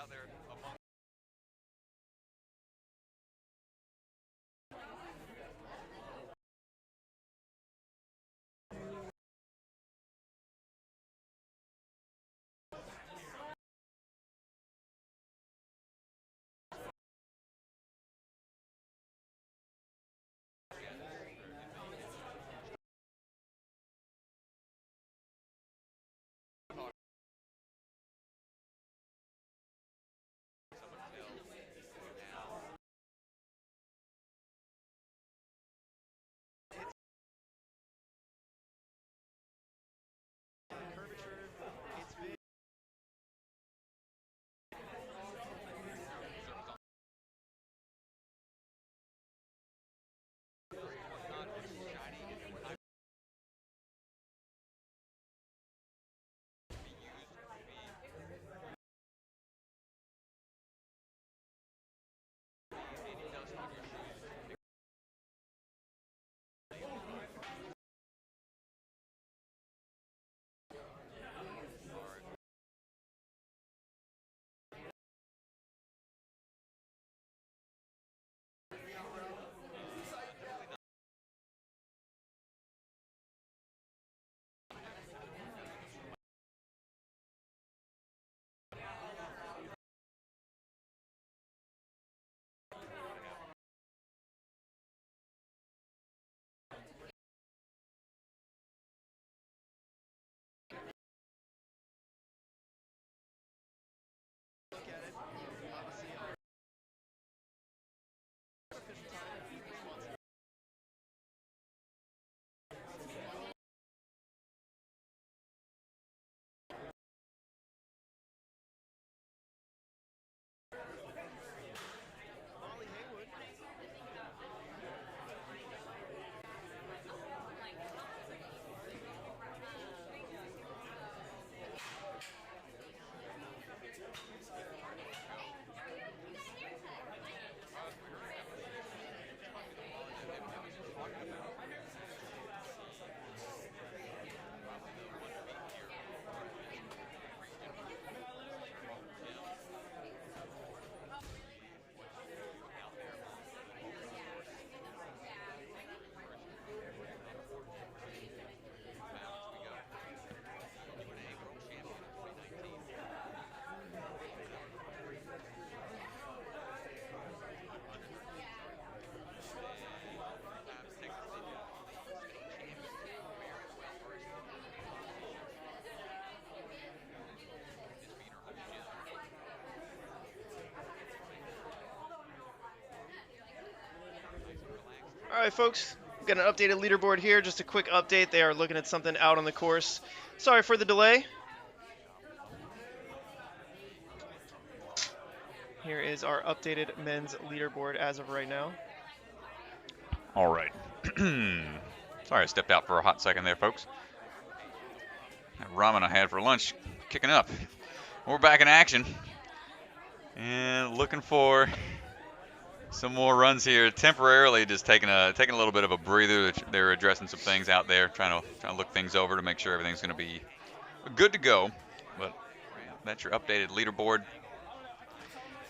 out there among Molly Haywood. All right, folks, we've got an updated leaderboard here. Just a quick update. They are looking at something out on the course. Sorry for the delay. Here is our updated men's leaderboard as of right now. All right. Sorry, I stepped out for a hot second there, folks. That ramen I had for lunch kicking up. We're back in action. And looking for some more runs here. Temporarily just taking a little bit of a breather. They're addressing some things out there, trying to look things over to make sure everything's going to be good to go. But that's your updated leaderboard.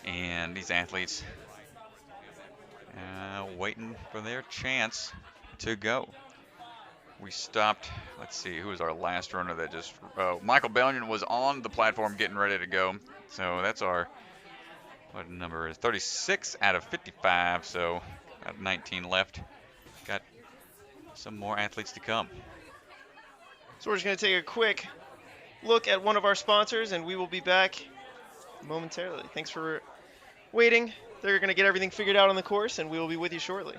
And these athletes waiting for their chance to go. We stopped, let's see, who was our last runner that just, Michael Bellion was on the platform getting ready to go. So that's our, what number is 36 out of 55, so got 19 left. Got some more athletes to come. So we're just going to take a quick look at one of our sponsors, and we will be back momentarily. Thanks for waiting. They're going to get everything figured out on the course, and we will be with you shortly.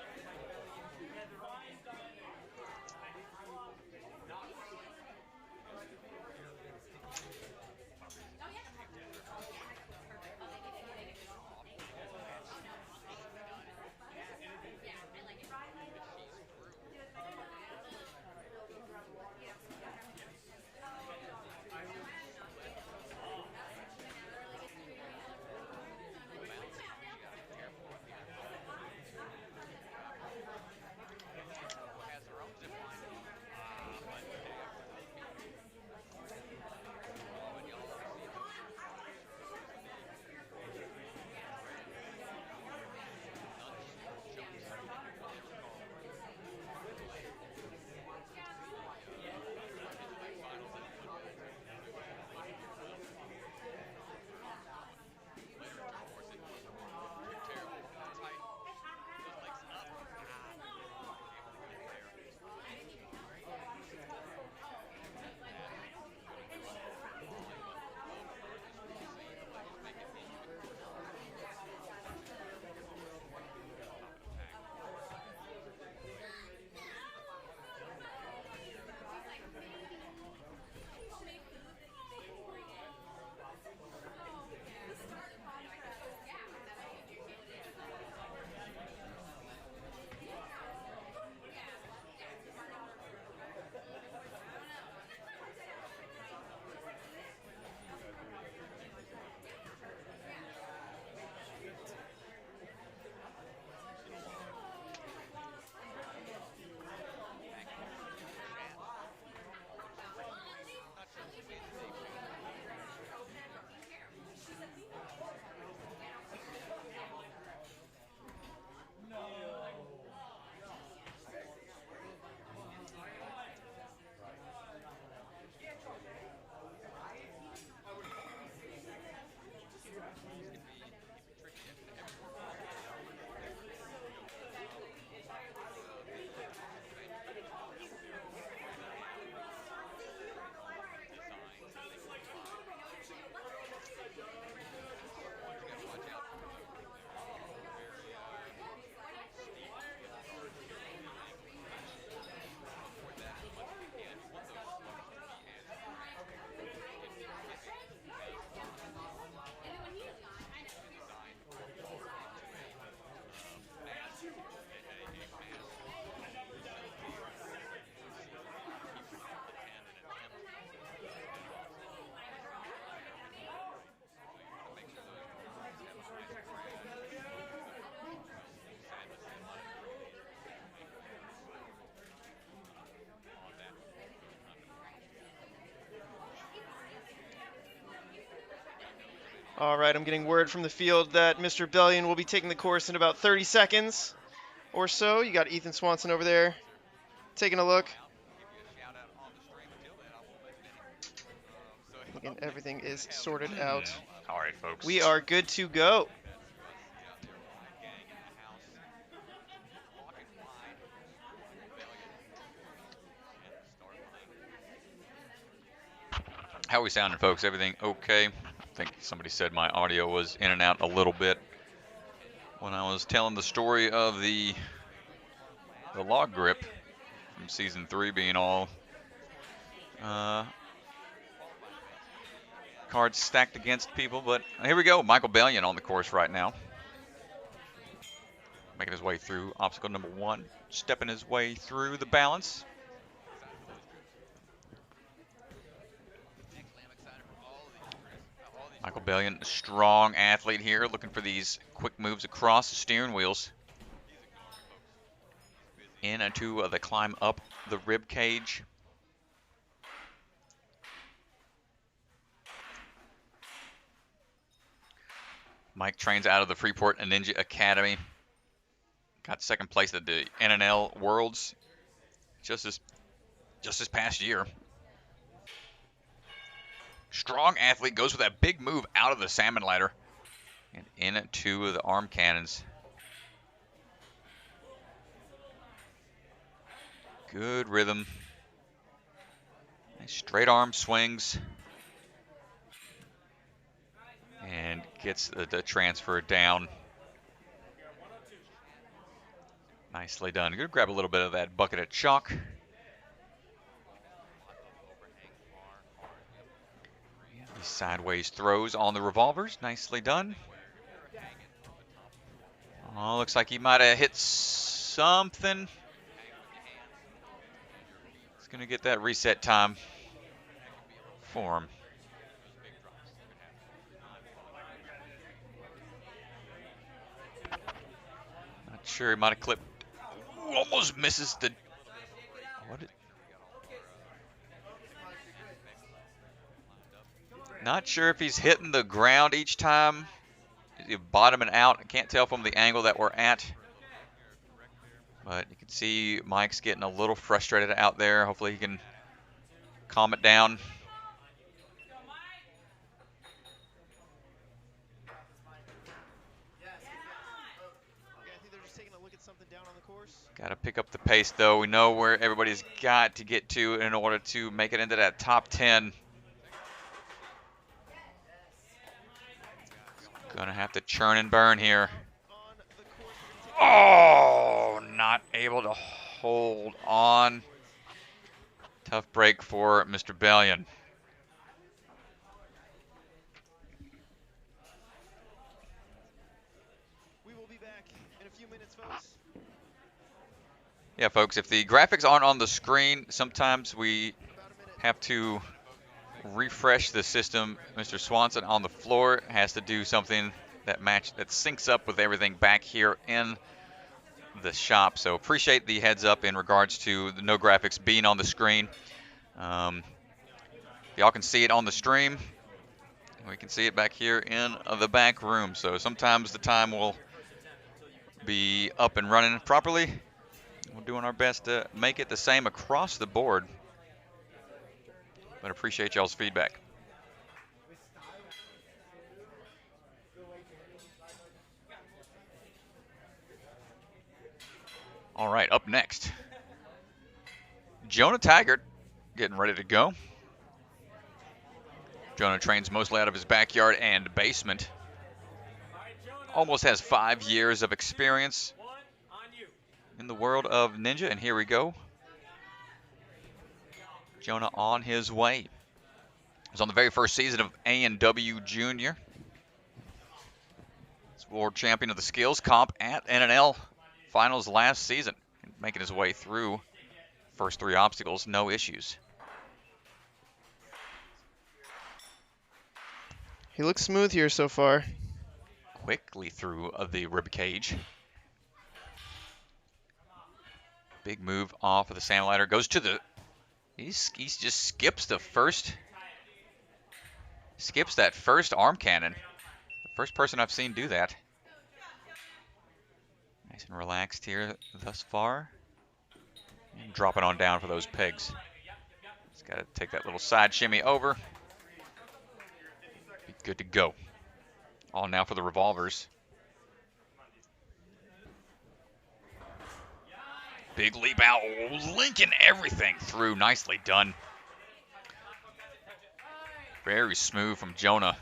All right, I'm getting word from the field that Mr. Bellion will be taking the course in about 30 seconds or so. You got Ethan Swanson over there taking a look. And everything is sorted out. All right, folks. We are good to go. How are we sounding, folks? Everything okay? I think somebody said my audio was in and out a little bit when I was telling the story of the log grip from season 3 being all cards stacked against people. But here we go. Michael Bellion on the course right now, making his way through obstacle number 1, stepping his way through the balance. Michael Bellion, a strong athlete here, looking for these quick moves across the steering wheels. Into the climb up the rib cage. Mike trains out of the Freeport Ninja Academy. Got second place at the NNL Worlds just this past year. Strong athlete, goes with that big move out of the salmon ladder and into the arm cannons. Good rhythm. Nice straight arm swings. And gets the transfer down. Nicely done. Good. Grab a little bit of that bucket of chalk. Sideways throws on the revolvers. Nicely done. Oh, looks like he might have hit something. He's going to get that reset time for him. Not sure. He might have clipped. Ooh, almost misses the. Not sure if he's hitting the ground each time. He's bottoming out. I can't tell from the angle that we're at. But you can see Mike's getting a little frustrated out there. Hopefully he can calm it down. Got to pick up the pace, though. We know where everybody's got to get to in order to make it into that top 10. Gonna have to churn and burn here. Oh, not able to hold on. Tough break for Mr. Bellion. We will be back in a few minutes, folks. Yeah, folks, if the graphics aren't on the screen, sometimes we have to refresh the system. Mr. Swanson on the floor has to do something that syncs up with everything back here in the shop. So appreciate the heads up in regards to the no graphics being on the screen. Y'all can see it on the stream. We can see it back here in the back room. So sometimes the time will be up and running properly. We're doing our best to make it the same across the board. But appreciate y'all's feedback. All right, up next, Jonah Taggart getting ready to go. Jonah trains mostly out of his backyard and basement. Almost has 5 years of experience in the world of ninja, and here we go. Jonah on his way. He was on the very first season of A&W Junior. He's world champion of the skills comp at NNL finals last season. Making his way through first 3 obstacles, no issues. He looks smooth here so far. Quickly through the rib cage. Big move off of the salmon ladder. Goes to the... He just skips the first... Skips that first arm cannon. First person I've seen do that. Nice and relaxed here thus far. And drop it on down for those pegs. Just got to take that little side shimmy over. Be good to go. All now for the revolvers. Big leap out, linking everything through. Nicely done. Very smooth from Jonah.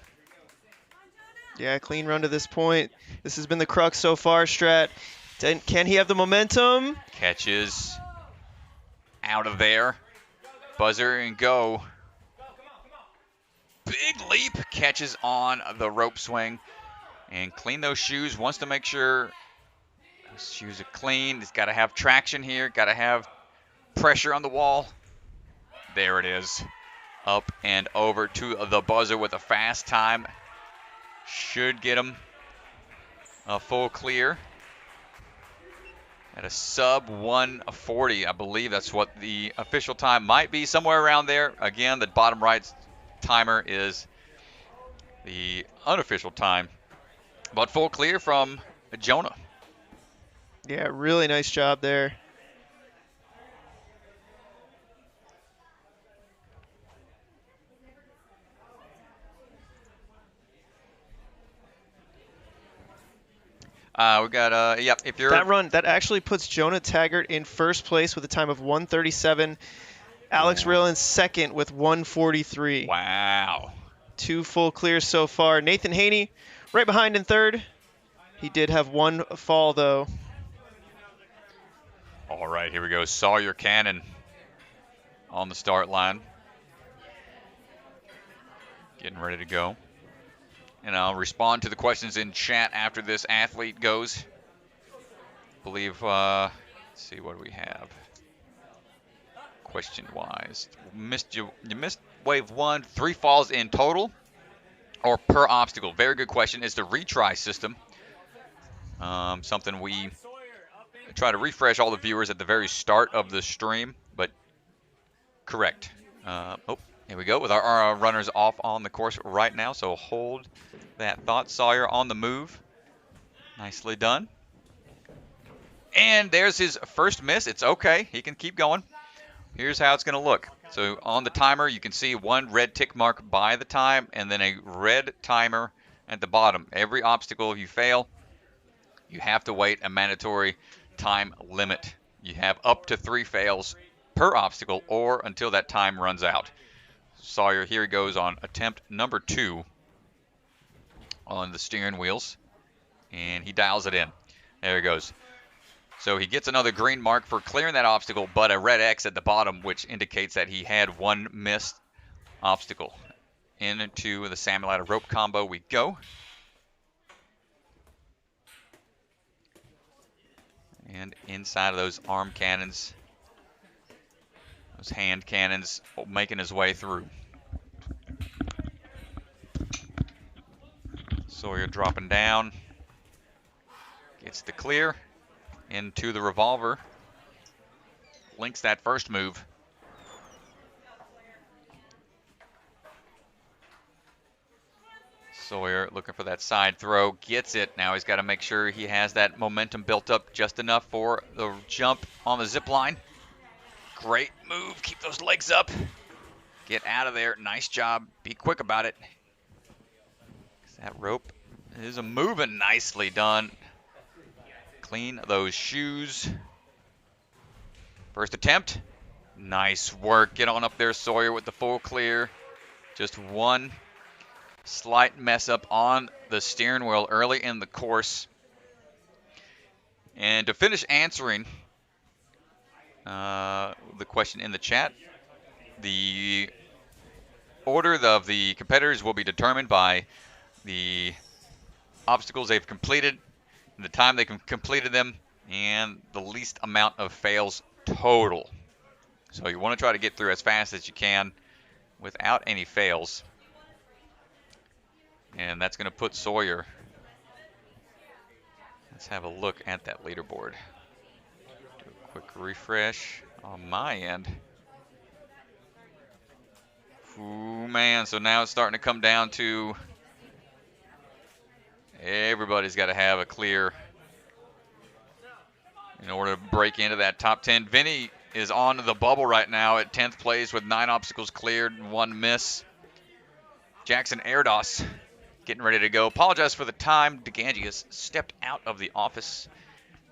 Yeah, clean run to this point. This has been the crux so far, Strat. Can he have the momentum? Catches out of there. Buzzer and go. Big leap. Catches on the rope swing. And clean those shoes. Wants to make sure his shoes are clean. He's got to have traction here. Got to have pressure on the wall. There it is. Up and over to the buzzer with a fast time. Should get him a full clear. At a sub 140, I believe that's what the official time might be, somewhere around there. Again, the bottom right timer is the unofficial time. But full clear from Jonah. Yeah, really nice job there. We got, yep, if you're... That run, that actually puts Jonah Taggart in first place with a time of 1:37. Alex Reil in second with 1:43. Wow. 2 full clears so far. Nathan Haney right behind in third. He did have 1 fall, though. All right, here we go. Sawyer Cannon on the start line. Getting ready to go. And I'll respond to the questions in chat after this athlete goes. I believe, let's see, what do we have? Question-wise. You missed wave 1, 3 falls in total or per obstacle? Very good question. It's the retry system. Something we try to refresh all the viewers at the very start of the stream, but correct. Here we go with our runners off on the course right now, so hold that thought. Sawyer on the move. Nicely done. And there's his first miss. It's okay. He can keep going. Here's how it's going to look. So on the timer, you can see 1 red tick mark by the time and then a red timer at the bottom. Every obstacle you fail, you have to wait a mandatory time limit. You have up to 3 fails per obstacle or until that time runs out. Sawyer, here he goes on attempt number 2 on the steering wheels, and he dials it in. There he goes. So he gets another green mark for clearing that obstacle, but a red X at the bottom, which indicates that he had 1 missed obstacle. Into the salmon ladder rope combo we go. And inside of those arm cannons, those hand cannons, making his way through. Sawyer dropping down. Gets the clear. Into the revolver. Links that first move. Sawyer looking for that side throw. Gets it. Now he's got to make sure he has that momentum built up just enough for the jump on the zip line. Great move. Keep those legs up. Get out of there. Nice job. Be quick about it. That rope is moving. Nicely done. Clean those shoes. First attempt. Nice work. Get on up there, Sawyer, with the full clear. Just 1 slight mess up on the steering wheel early in the course. And to finish answering the question in the chat, the order of the competitors will be determined by the obstacles they've completed, the time they completed them, and the least amount of fails total. So you want to try to get through as fast as you can without any fails. And that's going to put Sawyer. Let's have a look at that leaderboard. Do a quick refresh on my end. Ooh, man, so now it's starting to come down to Everybody's got to have a clear in order to break into that top 10. Vinny is on the bubble right now at 10th place with 9 obstacles cleared and 1 miss. Jackson Erdos getting ready to go. Apologize for the time. DeGangi has stepped out of the office,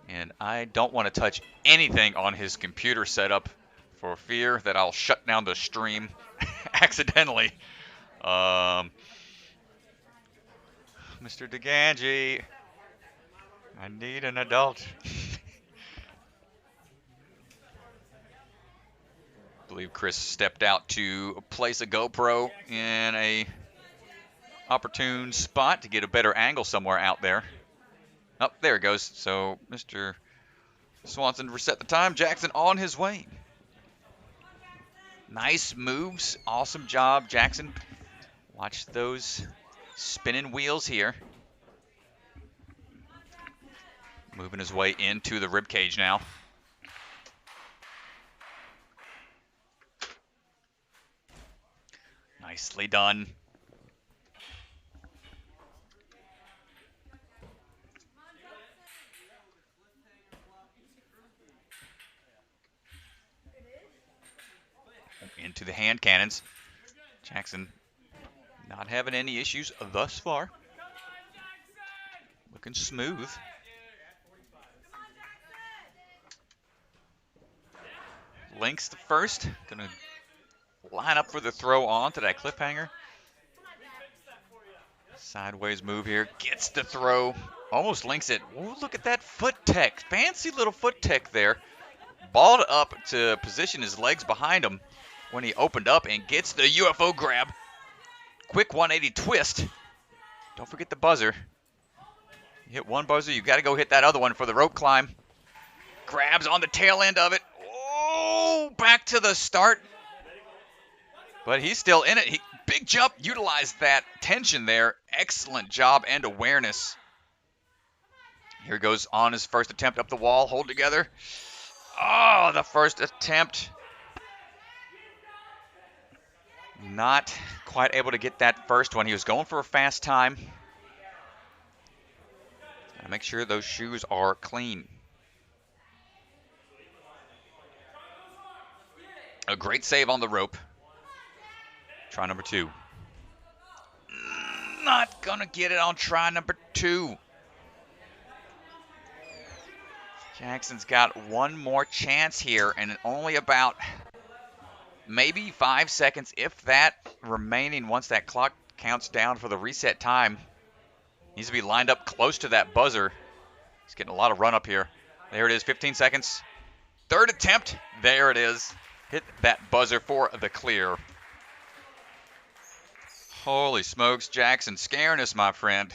and I don't want to touch anything on his computer setup for fear that I'll shut down the stream accidentally. Mr. DeGangi, I need an adult. I believe Chris stepped out to place a GoPro in a opportune spot to get a better angle somewhere out there. Oh, there it goes. So Mr. Swanson reset the time. Jackson on his way. Nice moves. Awesome job, Jackson. Watch those spinning wheels here. Moving his way into the rib cage now. Nicely done. Into the hand cannons. Jackson not having any issues thus far. Looking smooth. Links the first. Gonna line up for the throw on to that cliffhanger. Sideways move here. Gets the throw. Almost links it. Ooh, look at that foot tech. Fancy little foot tech there. Balled up to position his legs behind him when he opened up and gets the UFO grab. Quick 180 twist. Don't forget the buzzer. You hit one buzzer, you got to go hit that other one for the rope climb. Grabs on the tail end of it. Oh, back to the start. But he's still in it. Big jump, utilized that tension there. Excellent job and awareness. Here goes on his first attempt up the wall. Hold together. Oh, the first attempt. Not quite able to get that first one. He was going for a fast time. Gotta make sure those shoes are clean. A great save on the rope. Try number 2. Not gonna get it on try number 2. Jackson's got one more chance here, and only about maybe 5 seconds, if that, remaining once that clock counts down for the reset time. Needs to be lined up close to that buzzer. He's getting a lot of run up here. There it is, 15 seconds. Third attempt. There it is. Hit that buzzer for the clear. Holy smokes, Jackson scaring us, my friend.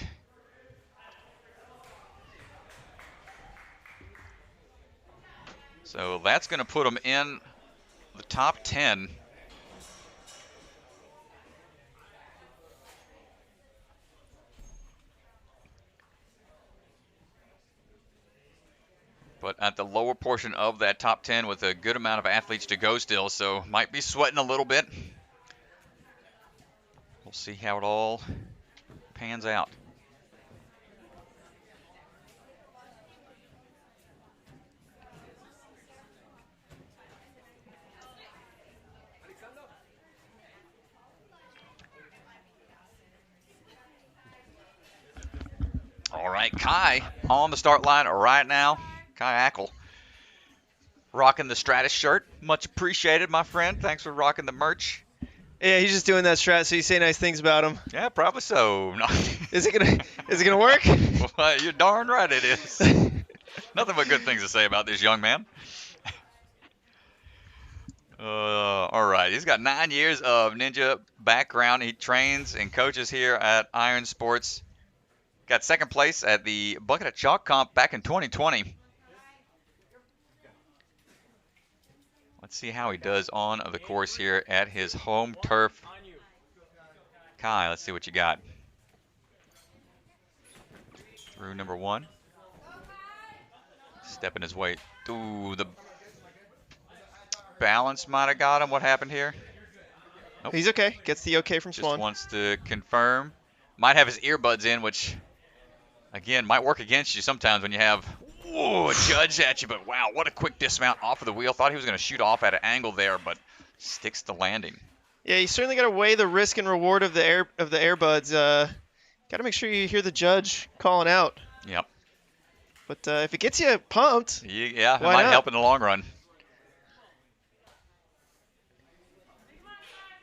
So that's going to put him in the top 10. But at the lower portion of that top 10 with a good amount of athletes to go still, so might be sweating a little bit. We'll see how it all pans out. All right, Kai on the start line right now. Kai Ackle rocking the Stratus shirt. Much appreciated, my friend. Thanks for rocking the merch. Yeah, he's just doing that strat so you say nice things about him. Yeah, probably so. Is it gonna work? Well, you're darn right it is. Nothing but good things to say about this young man. All right, he's got 9 years of ninja background. He trains and coaches here at Iron Sports. Got second place at the Bucket of Chalk Comp back in 2020. Let's see how he does on the course here at his home turf. Kai, let's see what you got. Through number 1. Stepping his way. Ooh, the balance might have got him. What happened here? Nope. He's okay. Gets the okay from Swan. Just wants to confirm. Might have his earbuds in, which again, might work against you sometimes when you have a judge at you. But wow, what a quick dismount off of the wheel. Thought he was going to shoot off at an angle there, but sticks the landing. Yeah, you certainly got to weigh the risk and reward of the airbuds. Got to make sure you hear the judge calling out. Yep. But if it gets you pumped, yeah, it why might not? help in the long run.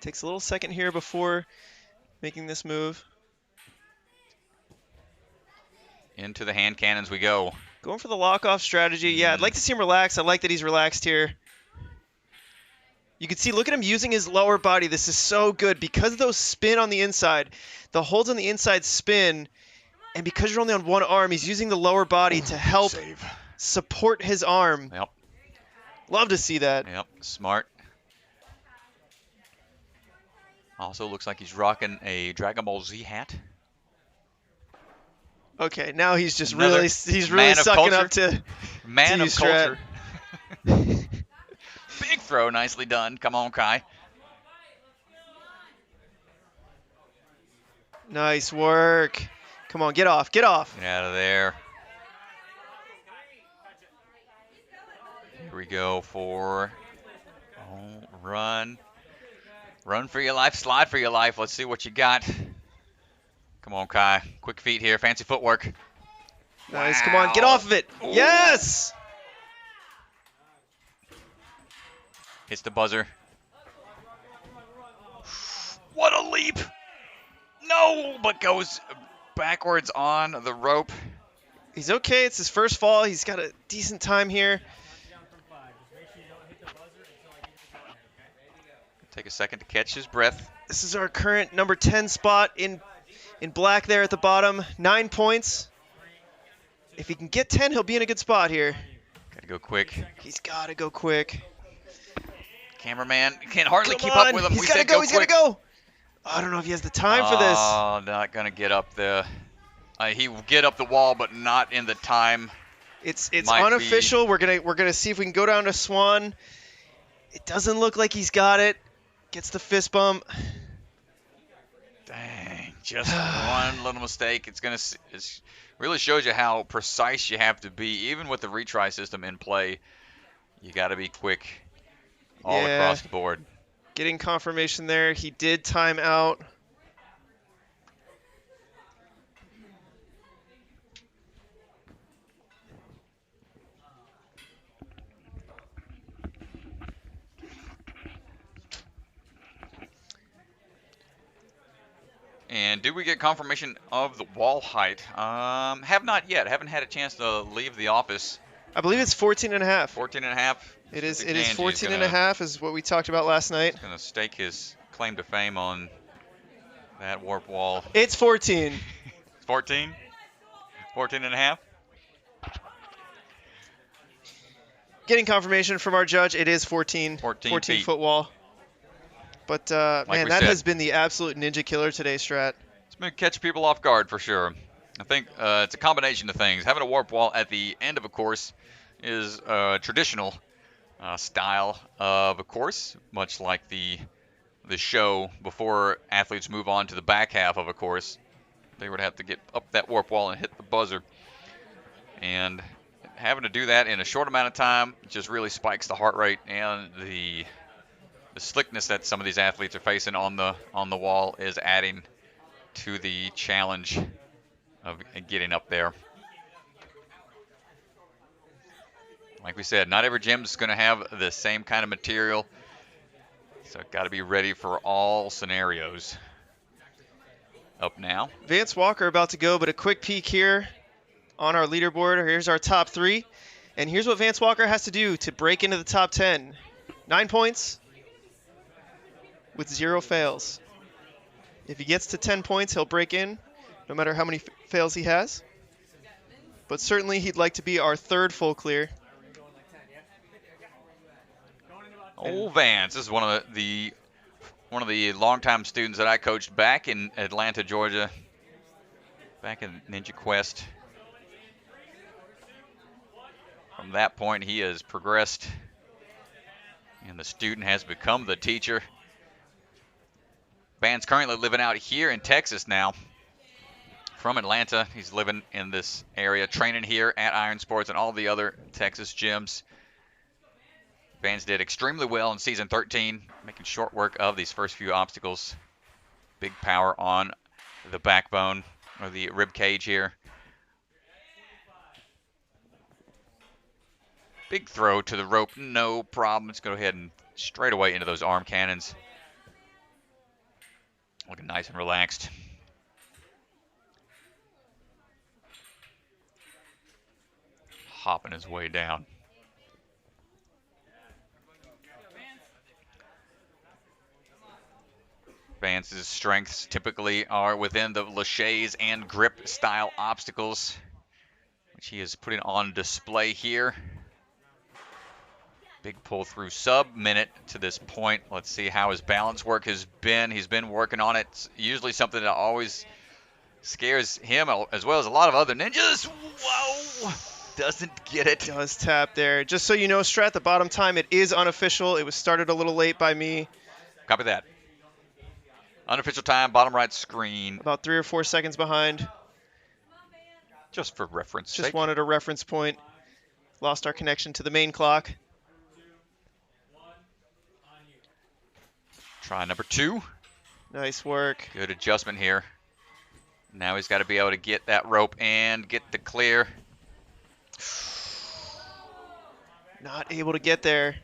Takes a little second here before making this move. Into the hand cannons we go. Going for the lock-off strategy. Yeah, I'd like to see him relax. I like that he's relaxed here. You can see, look at him using his lower body. This is so good because of those spin on the inside. The holds on the inside spin, and because you're only on one arm, he's using the lower body to help support his arm. Yep. Love to see that. Yep, smart. Also looks like he's rocking a Dragon Ball Z hat. Okay, now he's just Another really sucking up to Man of Strat. culture. Big throw, nicely done. Come on, Kai. Nice work. Come on, get off, get off. Get out of there. Here we go for run. Run for your life, slide for your life. Let's see what you got. Come on, Kai. Quick feet here, fancy footwork. Nice, come on, get off of it. Ooh. Yes! Hits the buzzer. What a leap! No, but goes backwards on the rope. He's okay, it's his first fall. He's got a decent time here. Take a second to catch his breath. This is our current number 10 spot in black there at the bottom. 9 points. If he can get 10, he'll be in a good spot here. Gotta go quick. He's got to go quick. Cameraman can hardly Come keep on. up with him. He's We got to said go, he's got to quick. go. I don't know if he has the time for this. Oh, not gonna get up the. He will get up the wall, but not in the time. It's Might unofficial. We're gonna see if we can go down to Swan. It doesn't look like he's got it. Gets the fist bump. Dang, just one little mistake. It really shows you how precise you have to be, even with the retry system in play. You got to be quick all across the board. Getting confirmation there. He did time out. And did we get confirmation of the wall height? Have not yet. Haven't had a chance to leave the office. I believe it's 14 and a half. 14 and a half. It is 14 and a half is what we talked about last night. He's going to stake his claim to fame on that warp wall. It's 14. 14? 14 and a half? Getting confirmation from our judge, it is 14. 14 feet. Foot wall. But, man, that has been the absolute ninja killer today, Strat. It's been catch people off guard for sure. I think it's a combination of things. Having a warp wall at the end of a course is a traditional style of a course, much like the show before athletes move on to the back half of a course. They would have to get up that warp wall and hit the buzzer. And having to do that in a short amount of time just really spikes the heart rate, and the slickness that some of these athletes are facing on the wall is adding to the challenge of getting up there. Like we said, not every gym is going to have the same kind of material, so got to be ready for all scenarios. Up now. Vance Walker about to go, but a quick peek here on our leaderboard. Here's our top 3. And here's what Vance Walker has to do to break into the top 10. 9 points with 0 fails. If he gets to 10 points, he'll break in, no matter how many fails he has. But certainly he'd like to be our 3rd full clear. Old Vance, this is one of the longtime students that I coached back in Atlanta, Georgia, back in Ninja Quest. From that point, he has progressed, and the student has become the teacher. Van's currently living out here in Texas now from Atlanta. He's living in this area, training here at Iron Sports and all the other Texas gyms. Bange did extremely well in season 13, making short work of these first few obstacles. Big power on the backbone or the rib cage here. Big throw to the rope, no problem. Let's go ahead and straight away into those arm cannons. Looking nice and relaxed. Hopping his way down. Vance's strengths typically are within the laches and grip style obstacles, which he is putting on display here. Big pull through sub minute to this point. Let's see how his balance work has been. He's been working on it. It's usually something that always scares him as well as a lot of other ninjas. Whoa! Doesn't get it. Does tap there. Just so you know, Strat, the bottom time, it is unofficial. It was started a little late by me. Copy that. Unofficial time, bottom right screen. About 3 or 4 seconds behind. Just for reference Just sake. wanted a reference point. Lost our connection to the main clock. Try number 2. Nice work. Good adjustment here. Now he's got to be able to get that rope and get the clear. Not able to get there.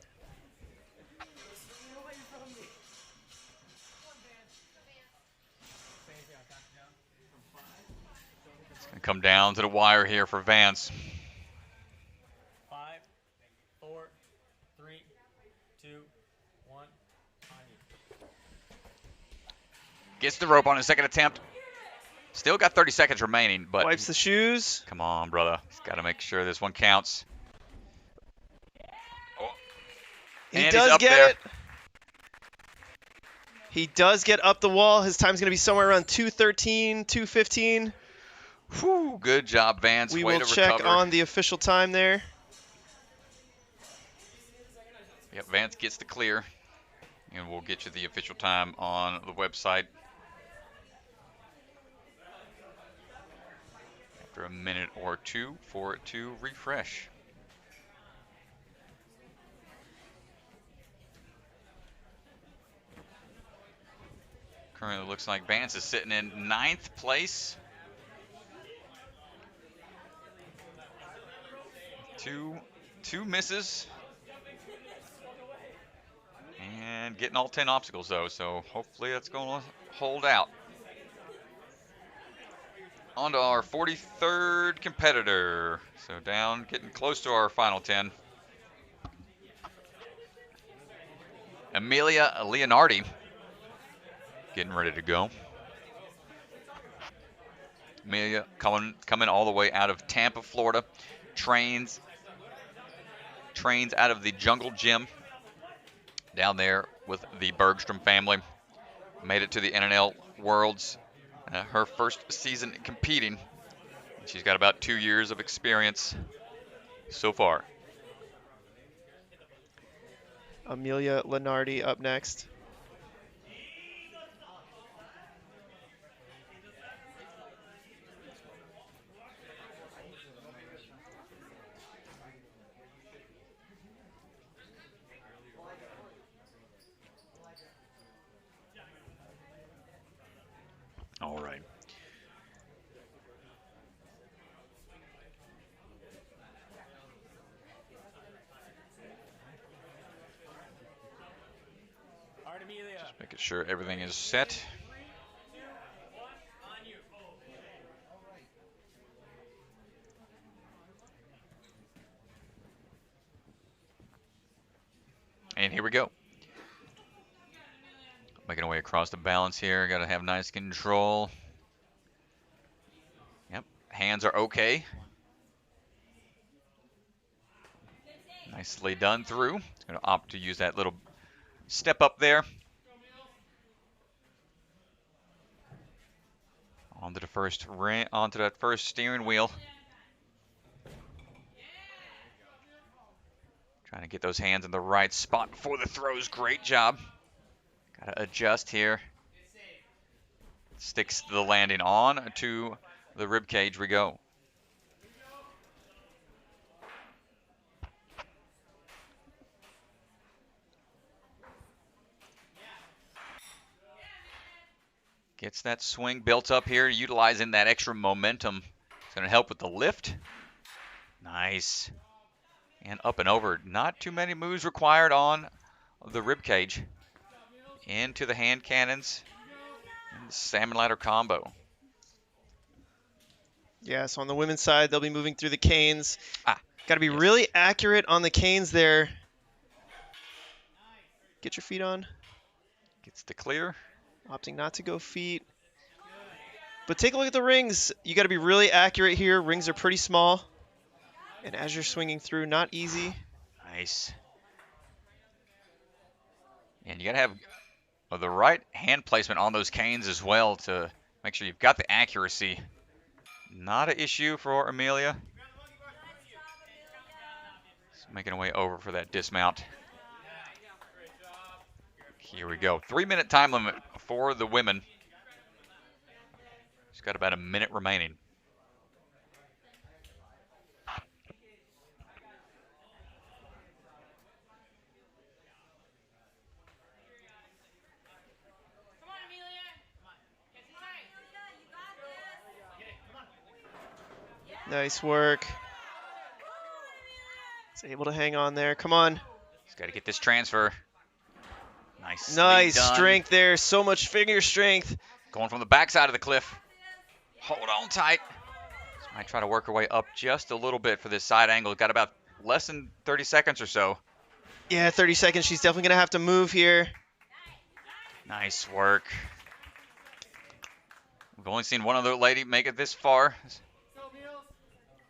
It's going to come down to the wire here for Vance. 5, 4, 3, 2, 1. On you. Gets the rope on his second attempt. Still got 30 seconds remaining, but Wipes the shoes. come on, brother. He's got to make sure this one counts. Oh. He And does he's up get there. it. He does get up the wall. His time's going to be somewhere around 2:13, 2:15. Whew, good job, Vance. We Way will to check recover. on the official time there. Yep, Vance gets the clear, and we'll get you the official time on the website. After a minute or two for it to refresh. Currently looks like Vance is sitting in 9th place. Two misses. And getting all 10 obstacles though, so hopefully that's going to hold out. On to our 43rd competitor. So down, getting close to our final 10. Amelia Leonardi. Getting ready to go. Amelia coming all the way out of Tampa, Florida. Trains out of the Jungle Gym down there with the Bergstrom family. Made it to the NNL Worlds. Her first season competing. She's got about 2 years of experience so far. Amelia Lenardi up next. All right. All right, Amelia. Just making sure everything is set. 3, 2, 1. On you. And here we go. Making our way across the balance here. Got to have nice control. Yep, hands are okay. Nicely done through. It's going to opt to use that little step up there. Onto that first steering wheel. Trying to get those hands in the right spot before the throws. Great job. Got to adjust here. Sticks the landing on to the rib cage we go. Gets that swing built up here, utilizing that extra momentum. It's going to help with the lift. Nice. And up and over. Not too many moves required on the rib cage. Into the hand cannons. And the salmon ladder combo. Yeah, so on the women's side, they'll be moving through the canes. Got to be yes. really accurate on the canes there. Get your feet on. Gets the clear. Opting not to go feet. But take a look at the rings. You got to be really accurate here. Rings are pretty small. And as you're swinging through, not easy. Nice. And you got to have the right hand placement on those canes as well to make sure you've got the accuracy. Not an issue for Amelia. Just making her way over for that dismount. Here we go. 3-minute time limit for the women. She's got about a minute remaining. Nice work. It's able to hang on there. Come on. She's got to get this transfer. Nice strength there. So much finger strength. Going from the backside of the cliff. Hold on tight. She might try to work her way up just a little bit for this side angle. Got about less than 30 seconds or so. Yeah, 30 seconds. She's definitely going to have to move here. Nice work. We've only seen one other lady make it this far.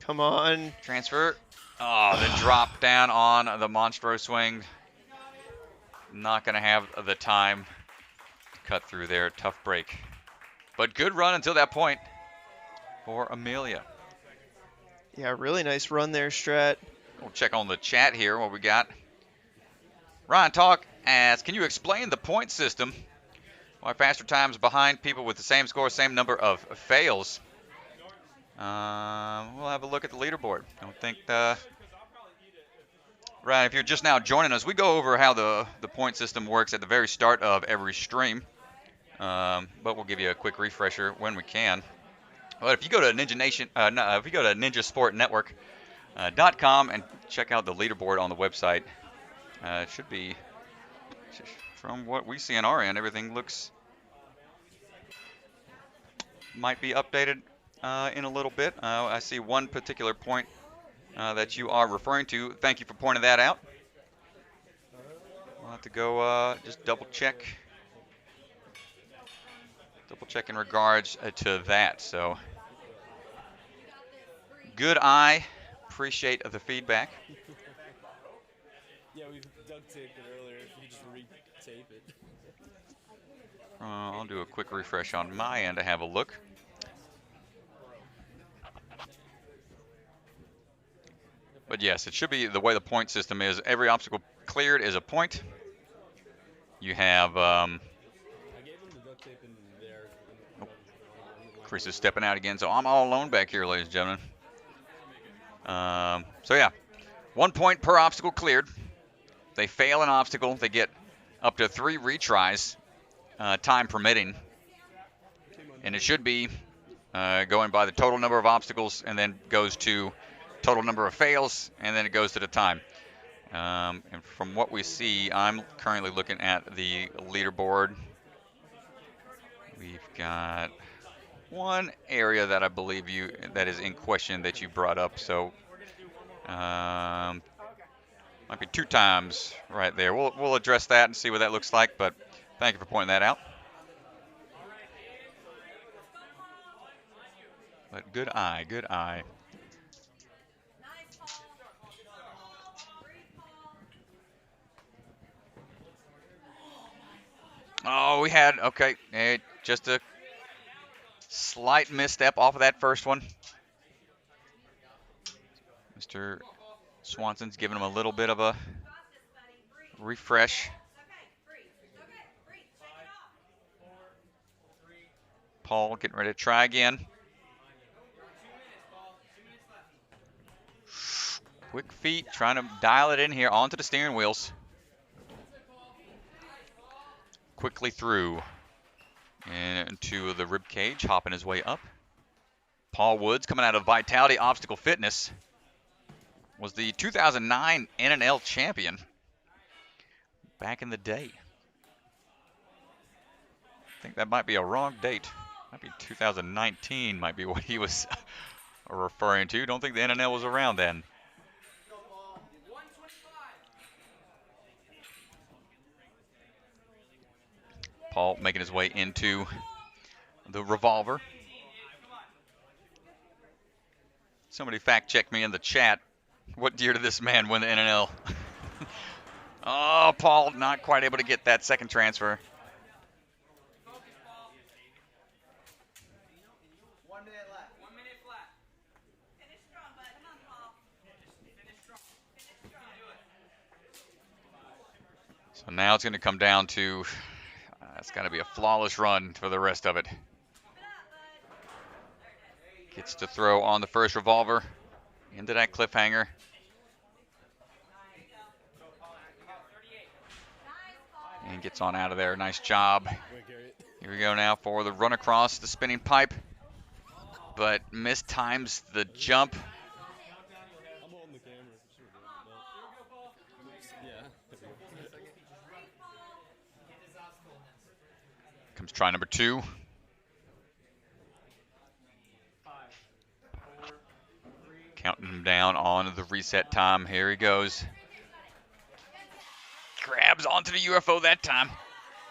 Come on. Transfer. Oh, the drop down on the Monstro swing. Not going to have the time to cut through there. Tough break. But good run until that point for Amelia. Yeah, really nice run there, Strat. We'll check on the chat here what we got. Ryan Talk asks, can you explain the point system? Why faster times behind people with the same score, same number of fails? We'll have a look at the leaderboard. I don't think Right, if you're just now joining us, we go over how the point system works at the very start of every stream. But we'll give you a quick refresher when we can. But if you go to NinjaSportNetwork.com and check out the leaderboard on the website, it should be, from what we see on our end, everything might be updated in a little bit. I see one particular point that you are referring to. Thank you for pointing that out. We'll have to go just double check in regards to that. So good eye. Appreciate the feedback. Yeah, we duct taped it earlier. If you just re-tape it. I'll do a quick refresh on my end to have a look. But yes, it should be the way the point system is. Every obstacle cleared is a point. You have I gave him the duct tape in there. Chris is stepping out again, so I'm all alone back here, ladies and gentlemen. So yeah, 1 point per obstacle cleared. They fail an obstacle, they get up to 3 retries, time permitting. And it should be going by the total number of obstacles, and then goes to total number of fails, and then it goes to the time. And from what we see, I'm currently looking at the leaderboard. We've got one area that I believe that is in question that you brought up. So might be 2 times right there. We'll address that and see what that looks like. But thank you for pointing that out. But good eye, good eye. Oh, we had, okay, just a slight misstep off of that first one. Mr. Swanson's giving him a little bit of a refresh. Paul getting ready to try again. Quick feet, trying to dial it in here onto the steering wheels. Quickly through into the rib cage, hopping his way up. Paul Woods coming out of Vitality Obstacle Fitness. Was the 2009 NNL champion back in the day. I think that might be a wrong date. Might be 2019 might be what he was referring to. Don't think the NNL was around then. Paul making his way into the revolver. Somebody fact check me in the chat. What year did this man win the NNL? Oh, Paul not quite able to get that second transfer. So now it's going to come down to, it's got to be a flawless run for the rest of it. Gets to throw on the first revolver into that cliffhanger. And gets on out of there. Nice job. Here we go now for the run across the spinning pipe. But mistimes the jump. I'm holding the camera. Comes try number 2. Counting him down on the reset time. Here he goes. Grabs onto the UFO that time.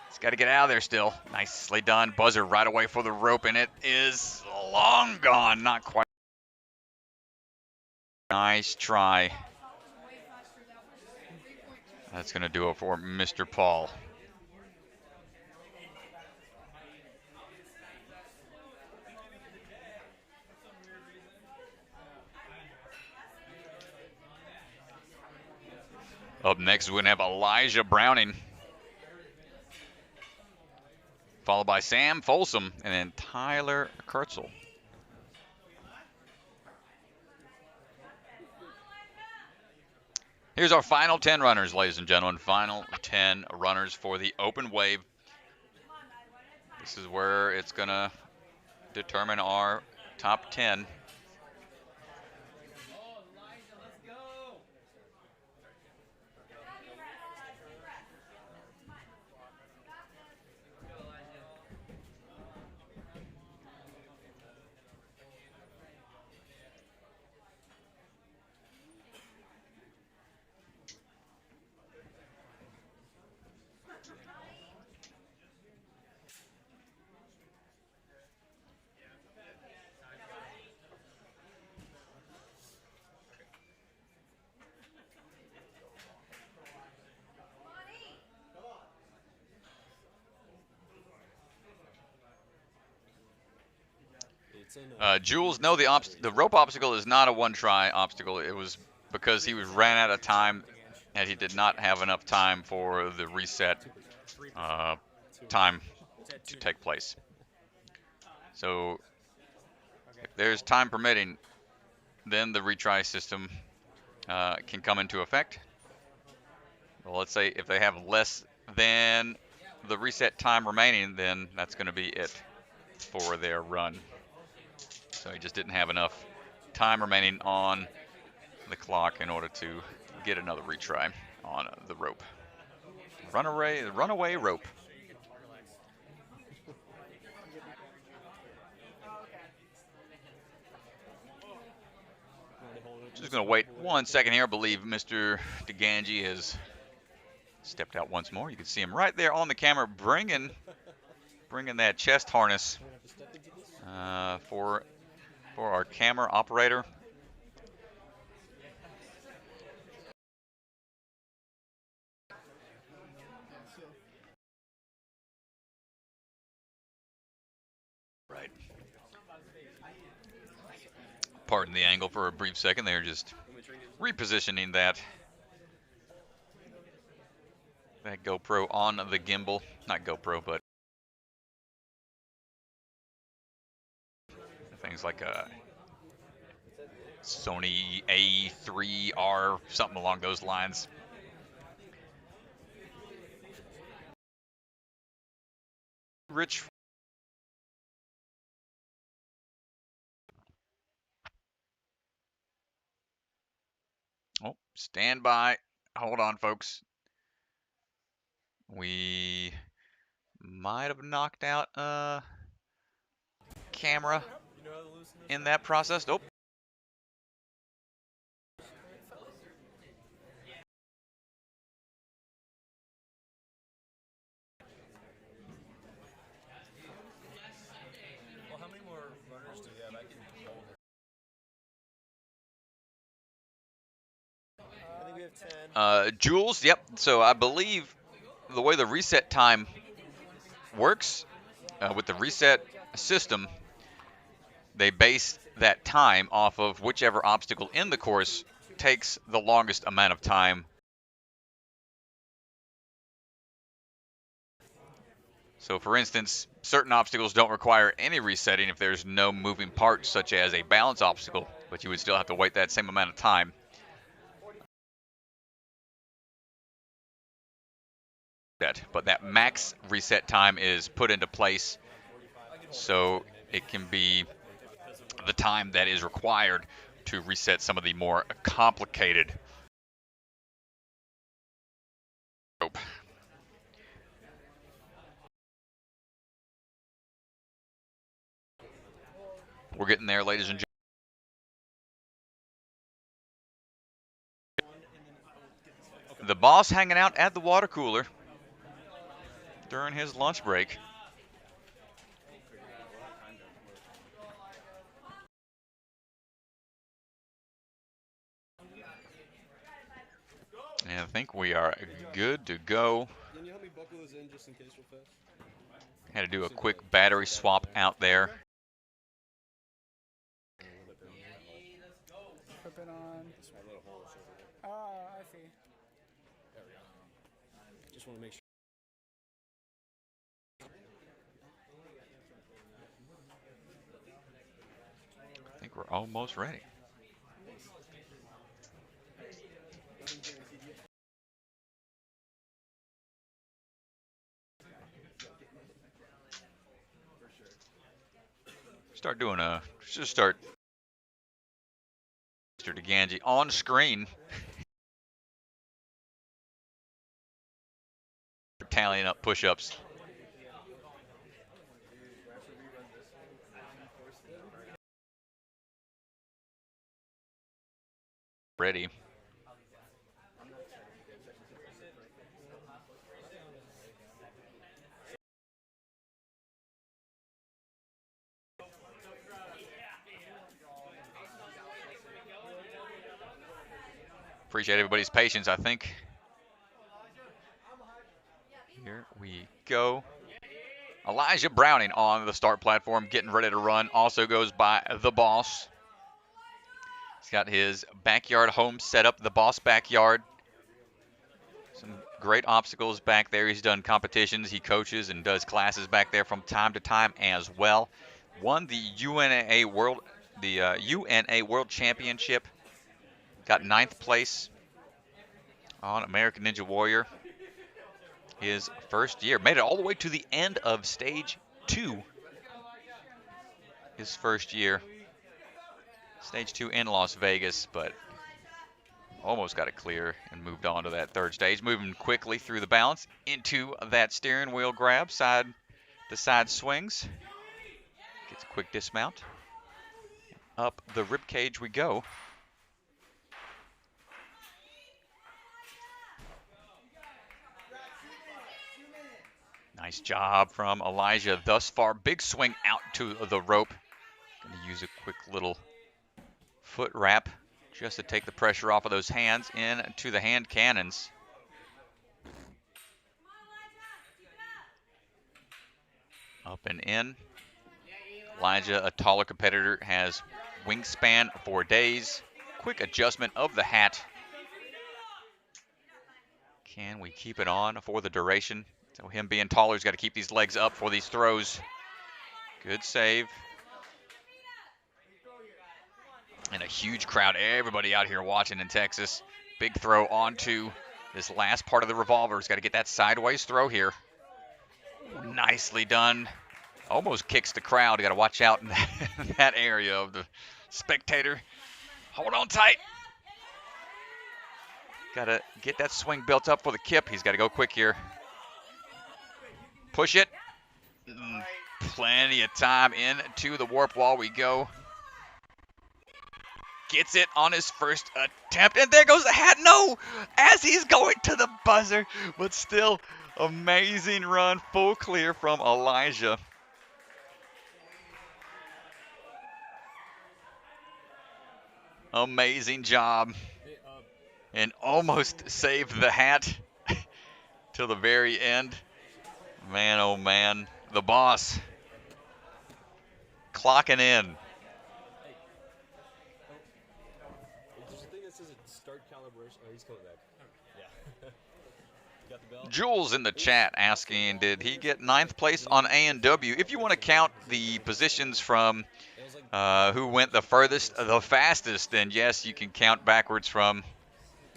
He's got to get out of there still. Nicely done. Buzzer right away for the rope, and it is long gone. Not quite. Nice try. That's going to do it for Mr. Paul. Up next, we're going to have Elijah Browning, followed by Sam Folsom, and then Tyler Kurtzel. Here's our final 10 runners, ladies and gentlemen. Final 10 runners for the open wave. This is where it's going to determine our top 10. Jules, no, the rope obstacle is not a one-try obstacle. It was because he ran out of time, and he did not have enough time for the reset time to take place. So if there's time permitting, then the retry system can come into effect. Well, let's say if they have less than the reset time remaining, then that's going to be it for their run. So he just didn't have enough time remaining on the clock in order to get another retry on the rope. Runaway rope. Just going to wait 1 second here. I believe Mr. DeGangi has stepped out once more. You can see him right there on the camera bringing that chest harness for our camera operator. Right. Pardon the angle for a brief second. They're just repositioning that GoPro on the gimbal. Not GoPro, but things like Sony A3R, something along those lines. Rich. Oh, stand by. Hold on, folks. We might have knocked out camera in that process. Nope. Well, how many more runners do we have? I think we have 10. Jules, yep. So I believe the way the reset time works with the reset system, they base that time off of whichever obstacle in the course takes the longest amount of time. So for instance, certain obstacles don't require any resetting if there's no moving parts, such as a balance obstacle, but you would still have to wait that same amount of time. But that max reset time is put into place so it can be the time that is required to reset some of the more complicated rope. We're getting there, ladies and gentlemen. The boss hanging out at the water cooler during his lunch break. And I think we are good to go. Can you help me buckle those in just in case real fast? Had to do a quick battery swap out there. Flip it on. Oh, I see. Just want to make sure. I think we're almost ready. Start doing just start Mr. DeGangi on screen. Tallying up push-ups. Ready. Appreciate everybody's patience, I think. Here we go. Elijah Browning on the start platform, getting ready to run. Also goes by the boss. He's got his backyard home set up, the boss backyard. Some great obstacles back there. He's done competitions. He coaches and does classes back there from time to time as well. Won the UNA World Championship. Got 9th place on American Ninja Warrior. His first year. Made it all the way to the end of stage 2. His first year. Stage 2 in Las Vegas, but almost got it clear and moved on to that 3rd stage. Moving quickly through the balance into that steering wheel grab, side to side swings. Gets a quick dismount. Up the rib cage we go. Nice job from Elijah thus far. Big swing out to the rope. Going to use a quick little foot wrap just to take the pressure off of those hands into the hand cannons. Up and in. Elijah, a taller competitor, has wingspan for days. Quick adjustment of the hat. Can we keep it on for the duration? So him being taller, he's got to keep these legs up for these throws. Good save. And a huge crowd, everybody out here watching in Texas. Big throw onto this last part of the revolver. He's got to get that sideways throw here. Nicely done. Almost kicks the crowd. Got to watch out in that area of the spectator. Hold on tight. Got to get that swing built up for the kip. He's got to go quick here. Push it. Plenty of time into the warp wall we go. Gets it on his first attempt, and there goes the hat. No, as he's going to the buzzer, but still amazing run, full clear from Elijah. Amazing job, and almost saved the hat till the very end. Man, oh man, the boss clocking in. Jules in the chat asking, did he get 9th place on A&W? If you want to count the positions from who went the furthest, the fastest, then yes, you can count backwards from,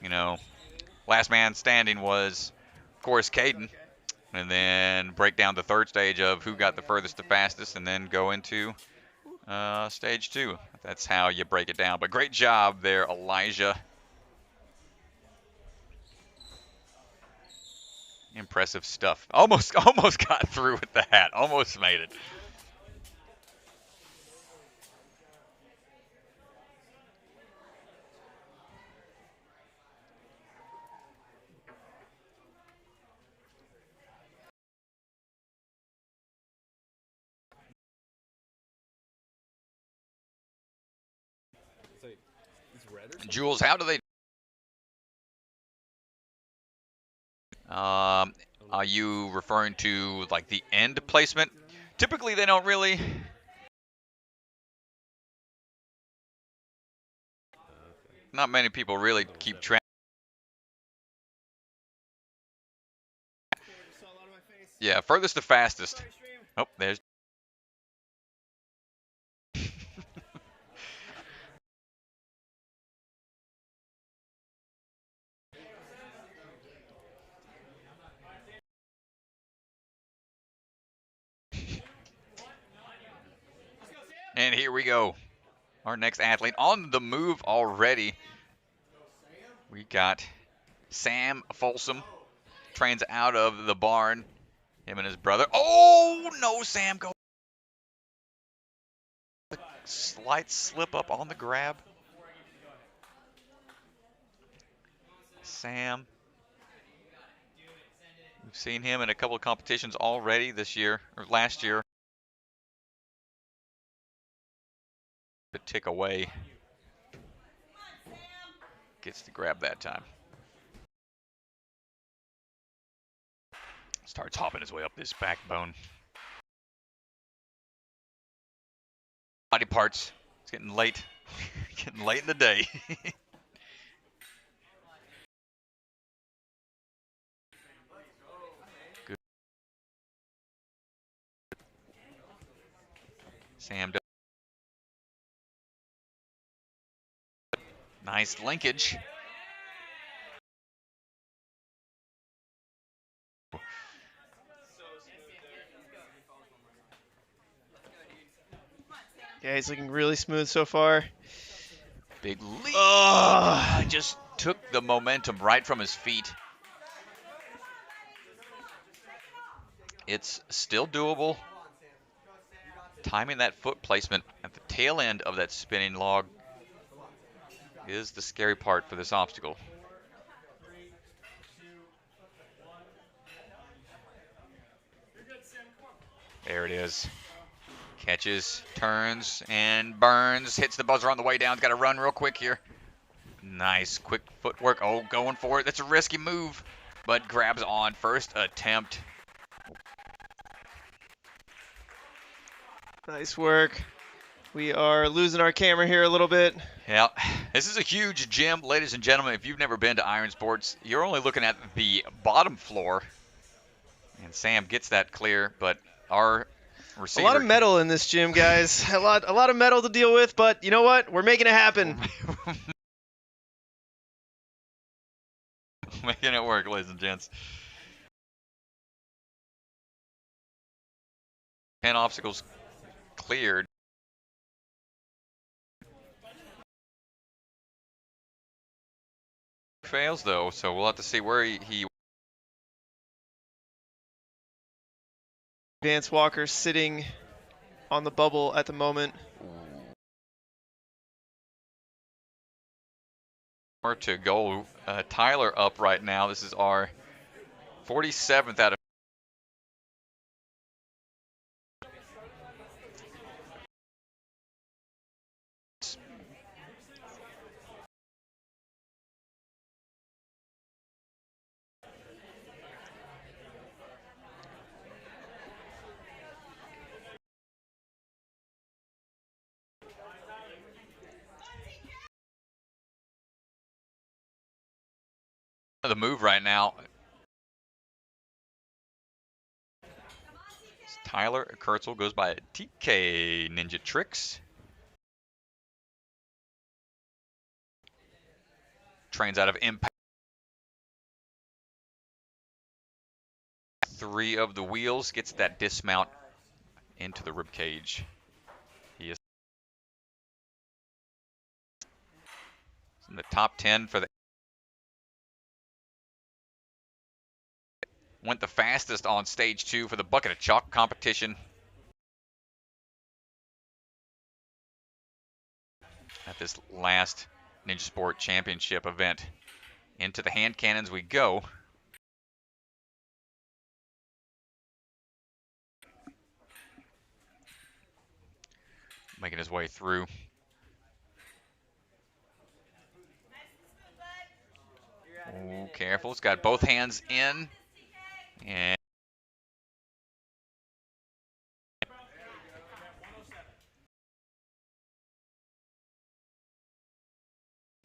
you know, last man standing was, of course, Caden. And then break down the third stage of who got the furthest, the fastest, and then go into stage 2. That's how you break it down. But great job there, Elijah. Impressive stuff. Almost got through with the hat. Almost made it. Jules, how do they? Are you referring to like the end placement? Typically, they don't really. Not many people really keep track. Yeah, furthest to fastest. Oh, there's. And here we go. Our next athlete on the move already. We got Sam Folsom. Trains out of the barn. Him and his brother. Oh, no, Sam. Go. Slight slip up on the grab. Sam. We've seen him in a couple of competitions already this year, or last year. To tick away. Gets the grab that time. Starts hopping his way up this backbone. Body parts. It's getting late. Getting late in the day. Good. Sam does. Nice linkage. Yeah, he's looking really smooth so far. Big lead. Just took the momentum right from his feet. It's still doable. Timing that foot placement at the tail end of that spinning log is the scary part for this obstacle. There it is. Catches, turns, and burns. Hits the buzzer on the way down. Got to run real quick here. Nice, quick footwork. Oh, going for it. That's a risky move, but grabs on first attempt. Nice work. We are losing our camera here a little bit. Yeah, this is a huge gym, ladies and gentlemen. If you've never been to Iron Sports, you're only looking at the bottom floor. And Sam gets that clear, but our A lot of metal in this gym, guys. a lot of metal to deal with, but you know what? We're making it happen. Making it work, ladies and gents. 10 obstacles cleared. Fails though, so we'll have to see where he Vance Walker sitting on the bubble at the moment. Or to go Tyler up right now. This is our 47th out of the move right now. Tyler Kurtzel goes by TK Ninja Tricks. Trains out of Impact. 3 of the wheels, gets that dismount into the rib cage. He is in the top 10 for the went the fastest on stage 2 for the bucket of chalk competition. At this last Ninja Sport Championship event. Into the hand cannons we go. Making his way through. Oh, careful. It's got both hands in. And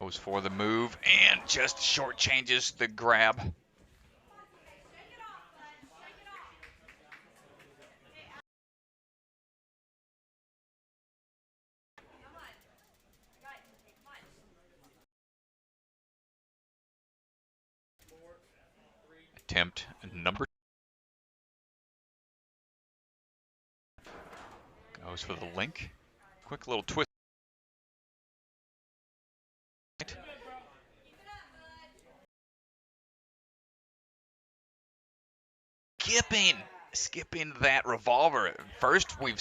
goes for the move and just short changes the grab. Attempt number. Goes for the link. Quick little twist. Skipping that revolver. First we've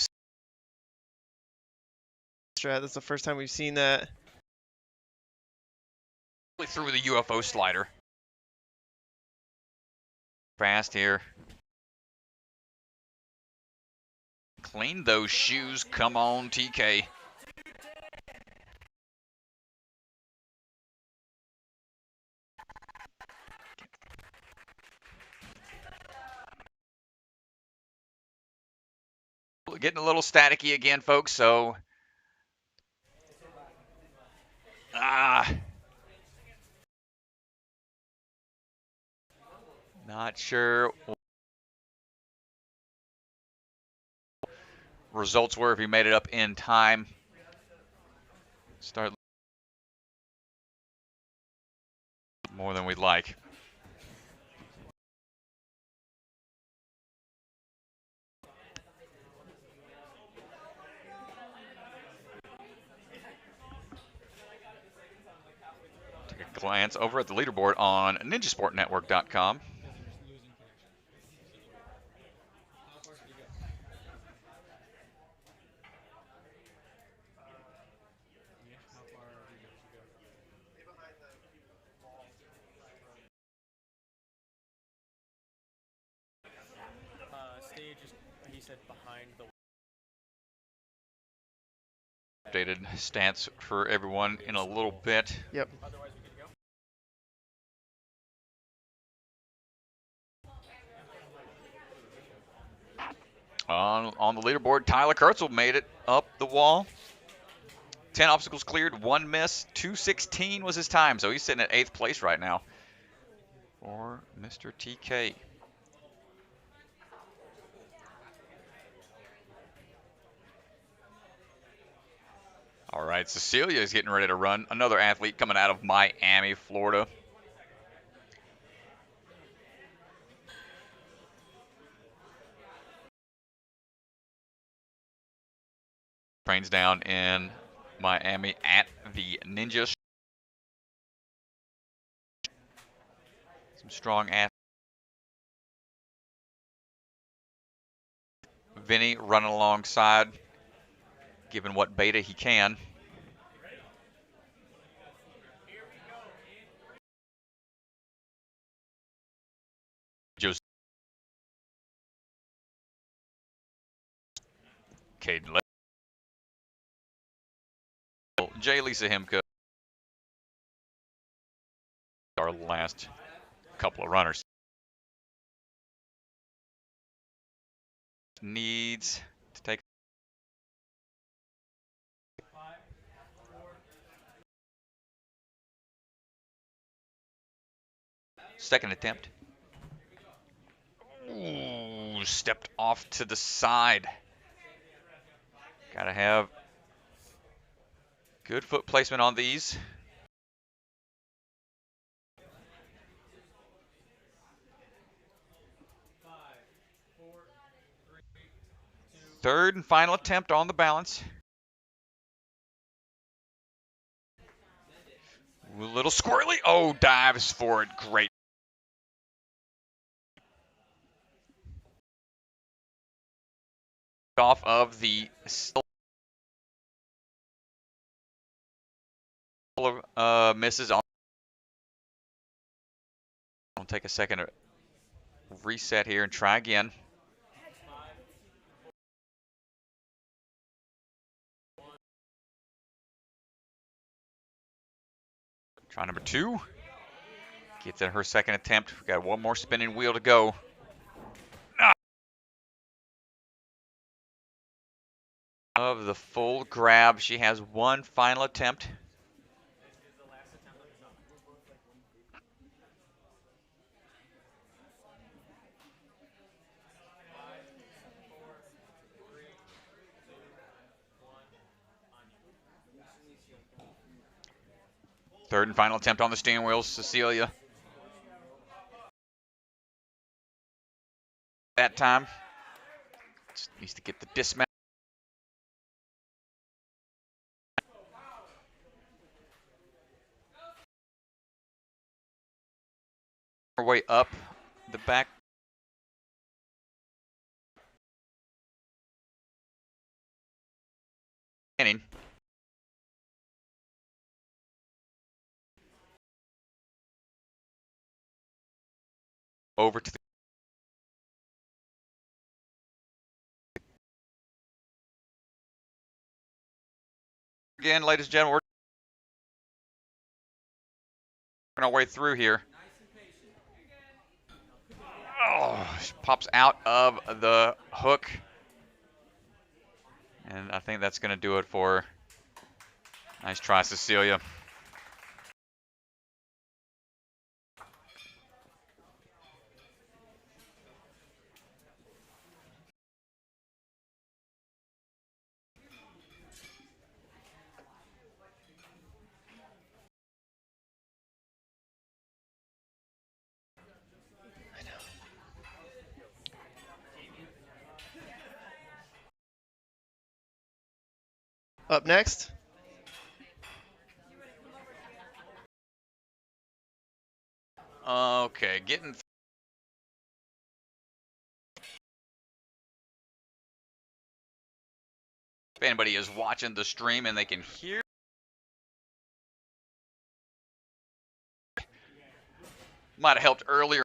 That's the first time we've seen that. Through the UFO slider. Fast here. Clean those shoes. Come on, TK. Getting a little staticky again, folks, so not sure results were if he made it up in time. Start more than we'd like. Take a glance over at the leaderboard on ninjasportnetwork.com. Stage is, he said, behind the. Updated stats for everyone in a little bit. Yep. Otherwise, we can go. On the leaderboard, Tyler Kurtzel made it up the wall. 10 obstacles cleared, 1 miss, 2:16 was his time, so he's sitting at 8th place right now for Mr. TK. All right, Cecilia is getting ready to run. Another athlete coming out of Miami, Florida. Trains down in Miami at the Ninja. Some strong athletes. Vinny running alongside, giving what beta he can. Just Caden J. Lisa Himka. Our last couple of runners. Needs to take second attempt. Ooh, stepped off to the side. Gotta have good foot placement on these. Third and final attempt on the balance. A little squirrely. Oh, dives for it. Great. Off of the misses on. I'll take a second to reset here and try again. Try number 2. Gets in her second attempt. We've got one more spinning wheel to go. Of the full grab, she has one final attempt. Third and final attempt on the steering wheels, Cecilia. That time, just needs to get the dismount. Her way up the back. Over to the again, ladies and gentlemen, we're working our way through here. Oh, she pops out of the hook. And I think that's going to do it for her. Nice try, Cecilia. Up next, Okay, getting if anybody is watching the stream and they can hear, might have helped earlier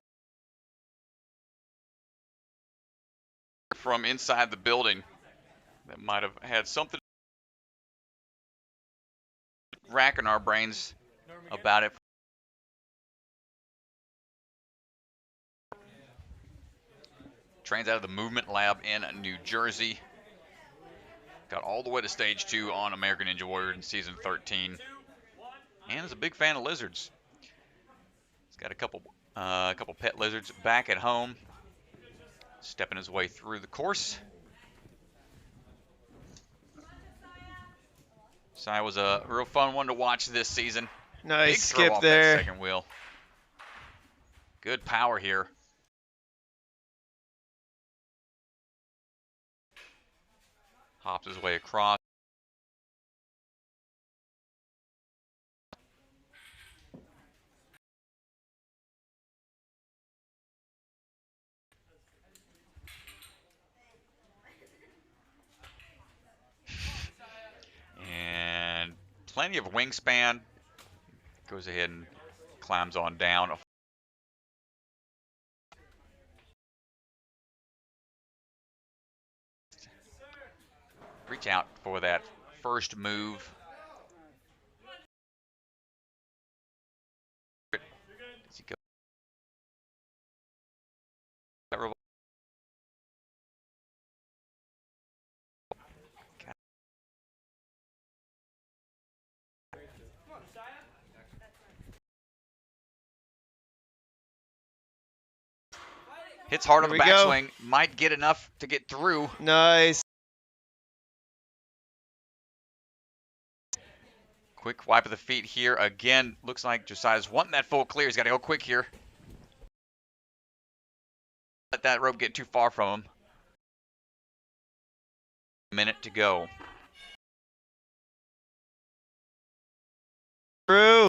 from inside the building. That might have had something racking our brains about it. Trains out of the Movement Lab in New Jersey. Got all the way to stage 2 on American Ninja Warrior in season 13. And is a big fan of lizards. He's got a couple pet lizards back at home. Stepping his way through the course. So it was a real fun one to watch this season. Nice Big throw skip off there. that second wheel. Good power here. Hops his way across. And plenty of wingspan. Goes ahead and climbs on down. Reach out for that first move. Does he go? Hits hard on the backswing. Might get enough to get through. Nice. Quick wipe of the feet here. Again, looks like Josiah's wanting that full clear. He's got to go quick here. Let that rope get too far from him. A minute to go. Through.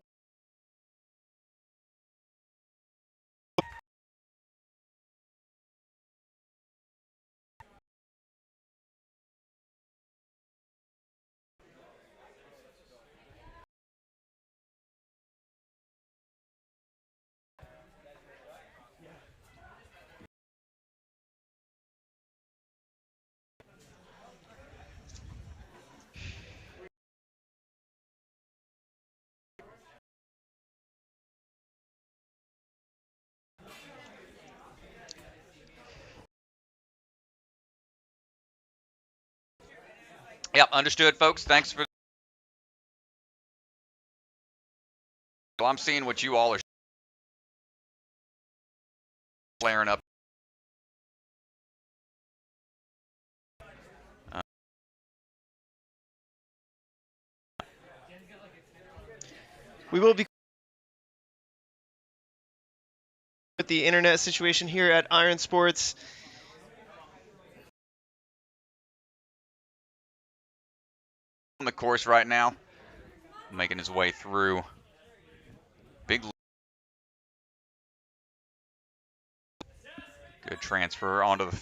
Yep, understood, folks. Thanks for. Well, I'm seeing what you all are flaring up. We will be with the internet situation here at Iron Sports. On the course right now, making his way through. Big. Good transfer onto the.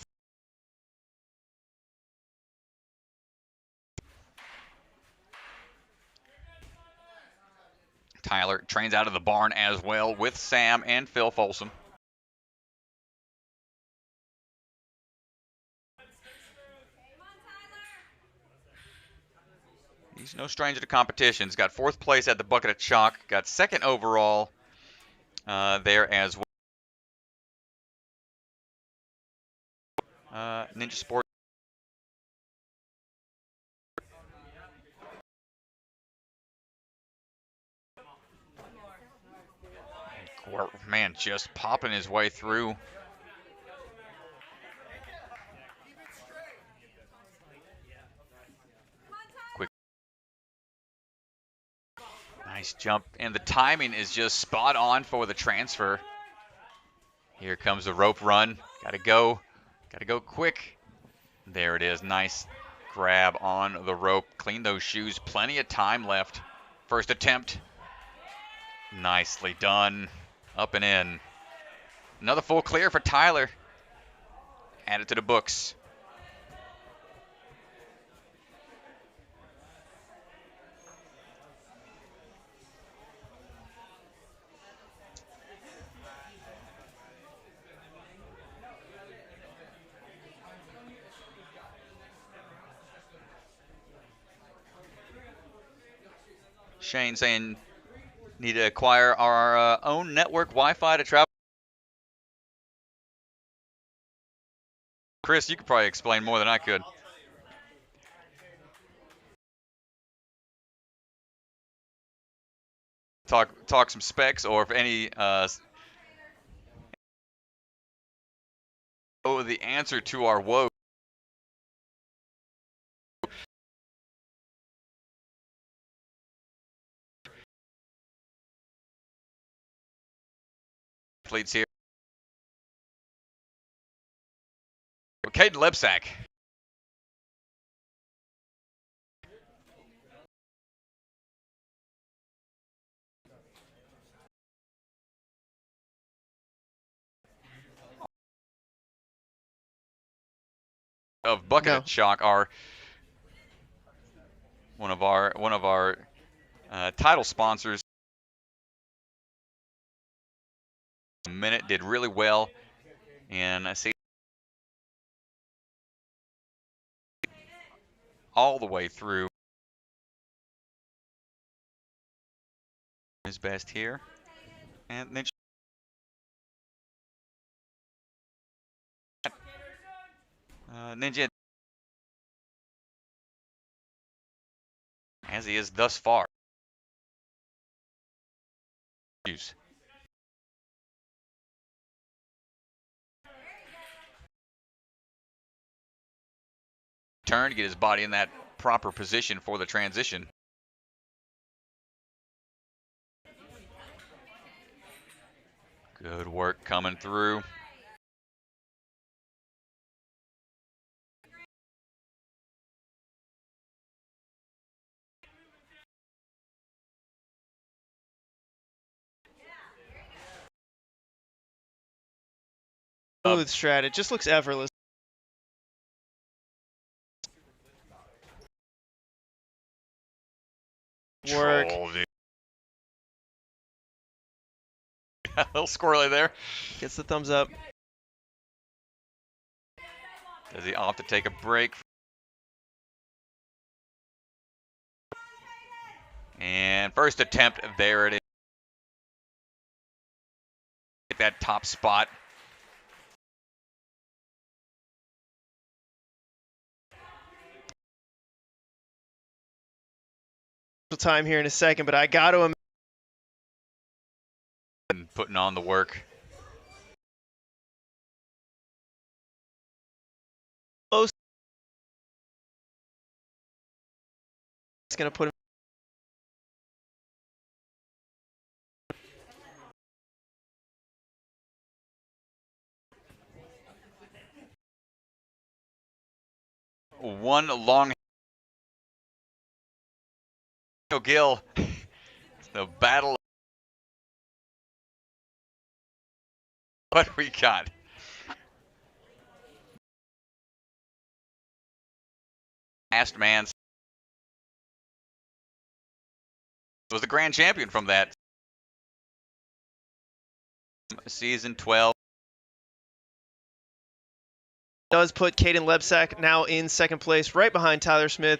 Tyler trains out of the barn as well with Sam and Phil Folsom. He's no stranger to competition. He's got 4th place at the Bucket of Chalk. Got 2nd overall there as well. Ninja Sport. Man, just popping his way through. Quick. Nice jump, and the timing is just spot on for the transfer. Here comes the rope run. Gotta go quick. There it is, nice grab on the rope. Clean those shoes, plenty of time left. First attempt. Nicely done. Up and in. Another full clear for Tyler. Add it to the books. Shane saying need to acquire our own network Wi-Fi to travel. Chris, you could probably explain more than I could. Talk some specs, or if any the answer to our woe. Athletes here. Caden Lebsack. Of Bucket Shock are one of our title sponsors. A minute did really well, and I see all the way through his best here, and then Ninja as he is thus far. Turn to get his body in that proper position for the transition. Good work coming through. Smooth strat. It just looks effortless. Work. A little squirrely there. Gets the thumbs up. Does he opt to take a break? And first attempt, there it is. Get that top spot. Time here in a second, but I got to imagine. And putting on the work. Close. It's going to put him. One long Gill. It's the battle. What we got? Last man was the grand champion from that season 12. Does put Caden Lebsack now in second place, right behind Tyler Smith.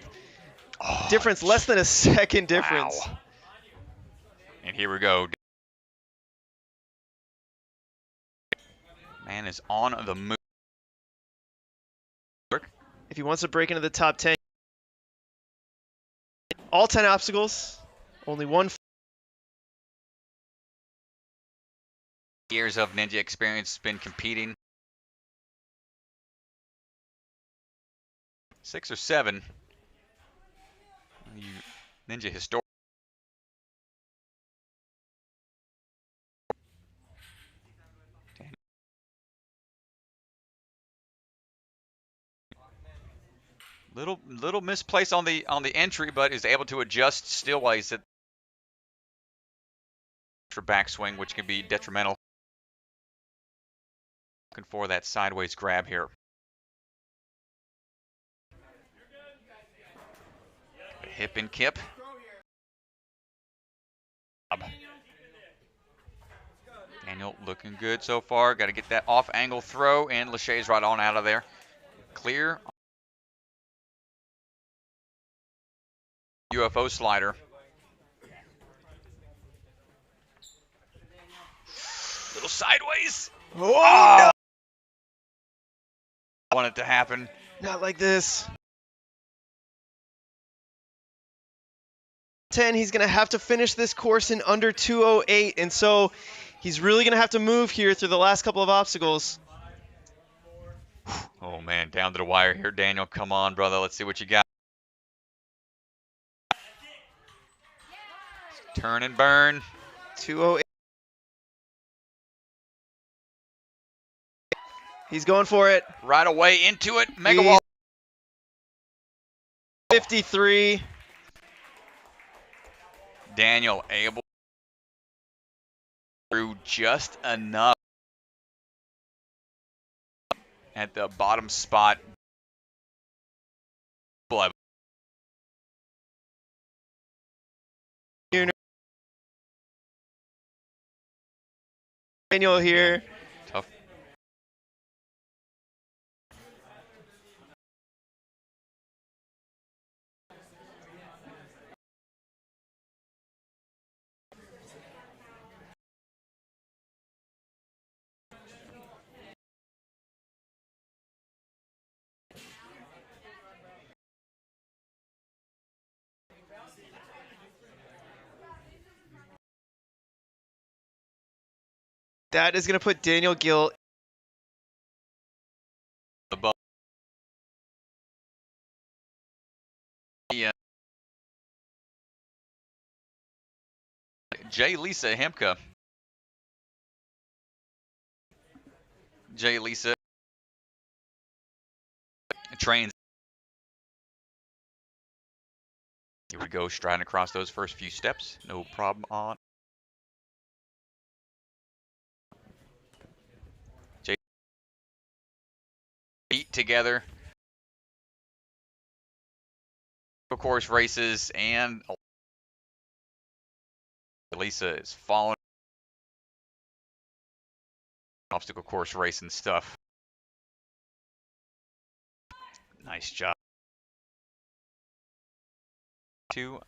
Oh, difference less than a second difference. Wow. And here we go. Man is on the move. If he wants to break into the top 10, all 10 obstacles, only one. Years of Ninja experience, been competing. 6 or 7. Ninja historic. Little misplaced on the entry, but is able to adjust still while he's at for backswing, which can be detrimental. Looking for that sideways grab here. Hip and kip. Daniel looking good so far. Got to get that off angle throw, and Lachey's right on out of there. Clear. UFO slider. Little sideways. Oh, no. I want it to happen. Not like this. 10, he's going to have to finish this course in under 2:08, and so he's really going to have to move here through the last couple of obstacles. Oh, man, down to the wire here, Daniel. Come on, brother. Let's see what you got. Turn and burn. 2:08. He's going for it. Right away into it. Mega wall. 53. Daniel able through just enough at the bottom spot. Daniel here. Tough. That is going to put Daniel Gill Above. Yeah. Lisa Hemka. Lisa trains. Here we go, striding across those first few steps. No problem on. Feet together. Of course, races, and Lisa is following obstacle course racing stuff. Nice job. Two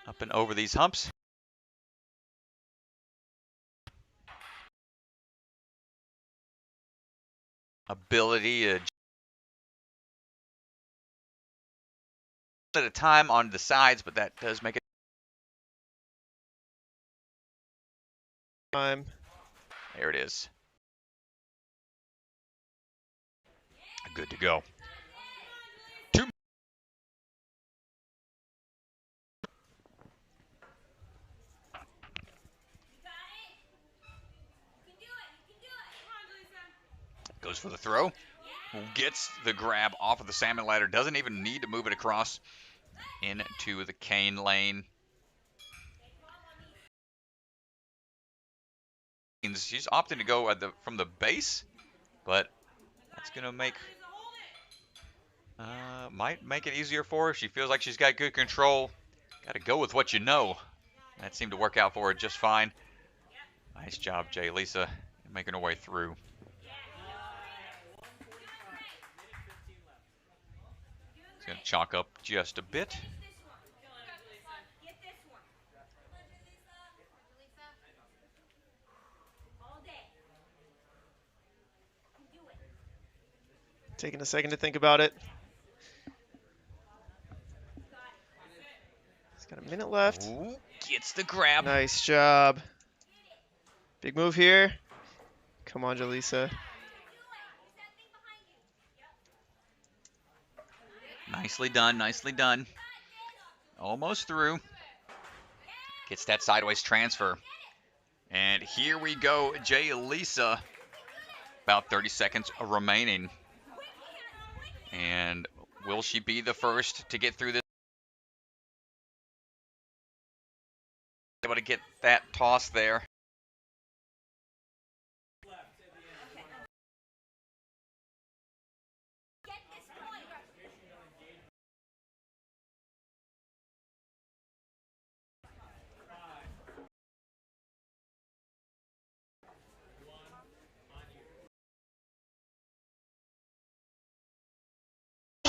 up and over these humps. Ability at a time on the sides, but that does make it time. There it is. Good to go. Two. Goes for the throw. Gets the grab off of the salmon ladder. Doesn't even need to move it across into the cane lane. She's opting to go from the base, but that's going to might make it easier for her. She feels like she's got good control. Got to go with what you know. That seemed to work out for her just fine. Nice job, Lisa, making her way through. It's going to chalk up just a bit. Taking a second to think about it. He's got a minute left. Ooh, gets the grab. Nice job. Big move here. Come on, Jaleesa. Nicely done, nicely done. Almost through. Gets that sideways transfer. And here we go, Lisa. About 30 seconds remaining. And will she be the first to get through this? Able to get that toss there.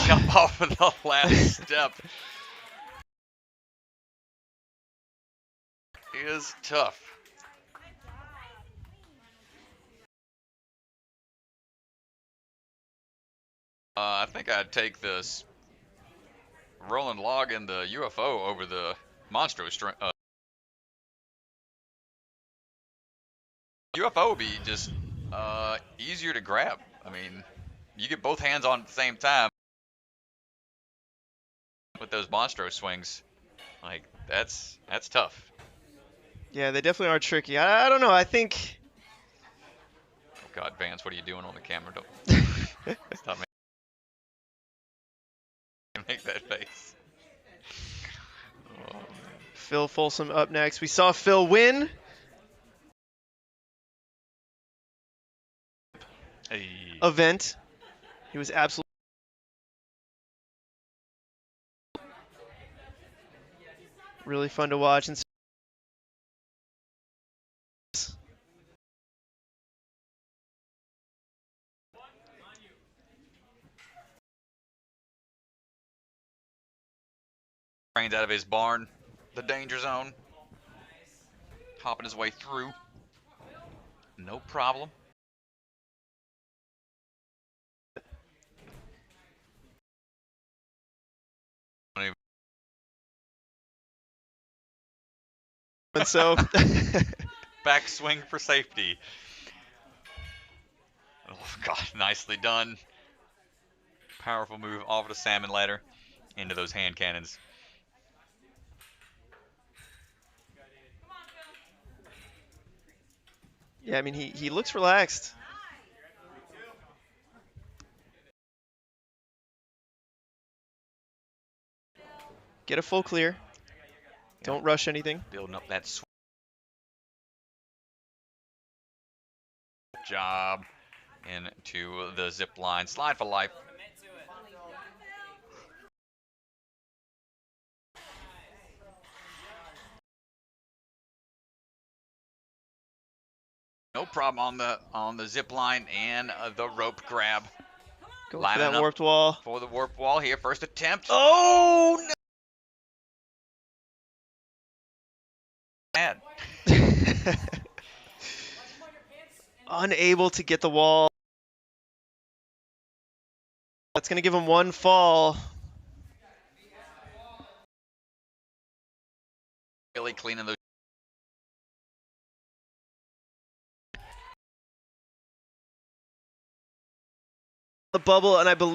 Jump off of the last step is tough. I think I'd take this rolling log and the UFO over the Monstro string. UFO would be just easier to grab. I mean, you get both hands on at the same time. With those Monstro swings, like that's tough. Yeah, they definitely are tricky. I don't know. I think God, Vance, what are you doing on the camera? Don't stop make that face. Oh, Phil Folsom up next. We saw Phil win. hey. Event. He was absolutely really fun to watch. And Trains out of his barn, the danger zone. Hopping his way through. No problem. and so Back swing for safety. Oh, God, nicely done. Powerful move off the salmon ladder into those hand cannons. yeah, I mean he looks relaxed. Get a full clear. Don't rush anything. Building up that swing. Job into the zip line. Slide for life. No problem on the zip line and the rope grab. Go for Lining that up warped wall. for the warp wall here. First attempt. Oh no! Bad. Unable to get the wall. That's going to give him one fall. Really cleaning those. The bubble, and I believe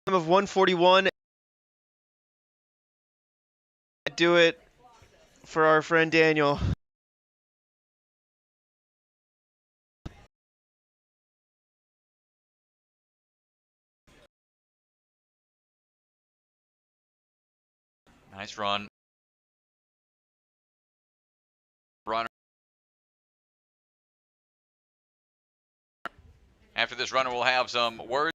of 141. Do it for our friend Daniel. Nice run. Runner. After this runner, we'll have some words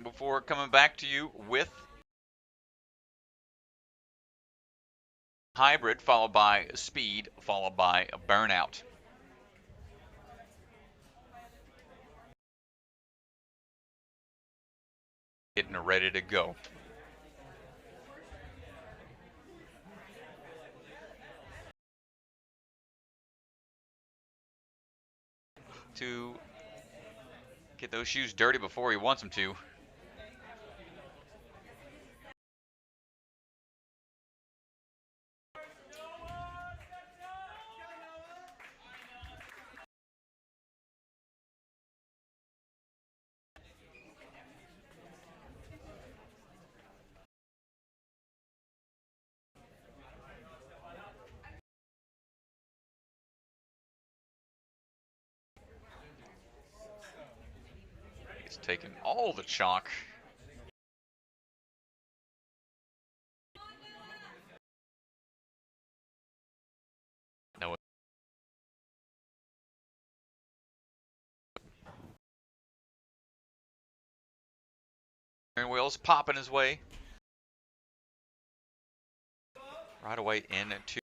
before coming back to you with hybrid, followed by speed, followed by burnout. Getting ready to go. To get those shoes dirty before he wants them to. He's taking all the chalk. No. Steering wheels popping his way. Right away into.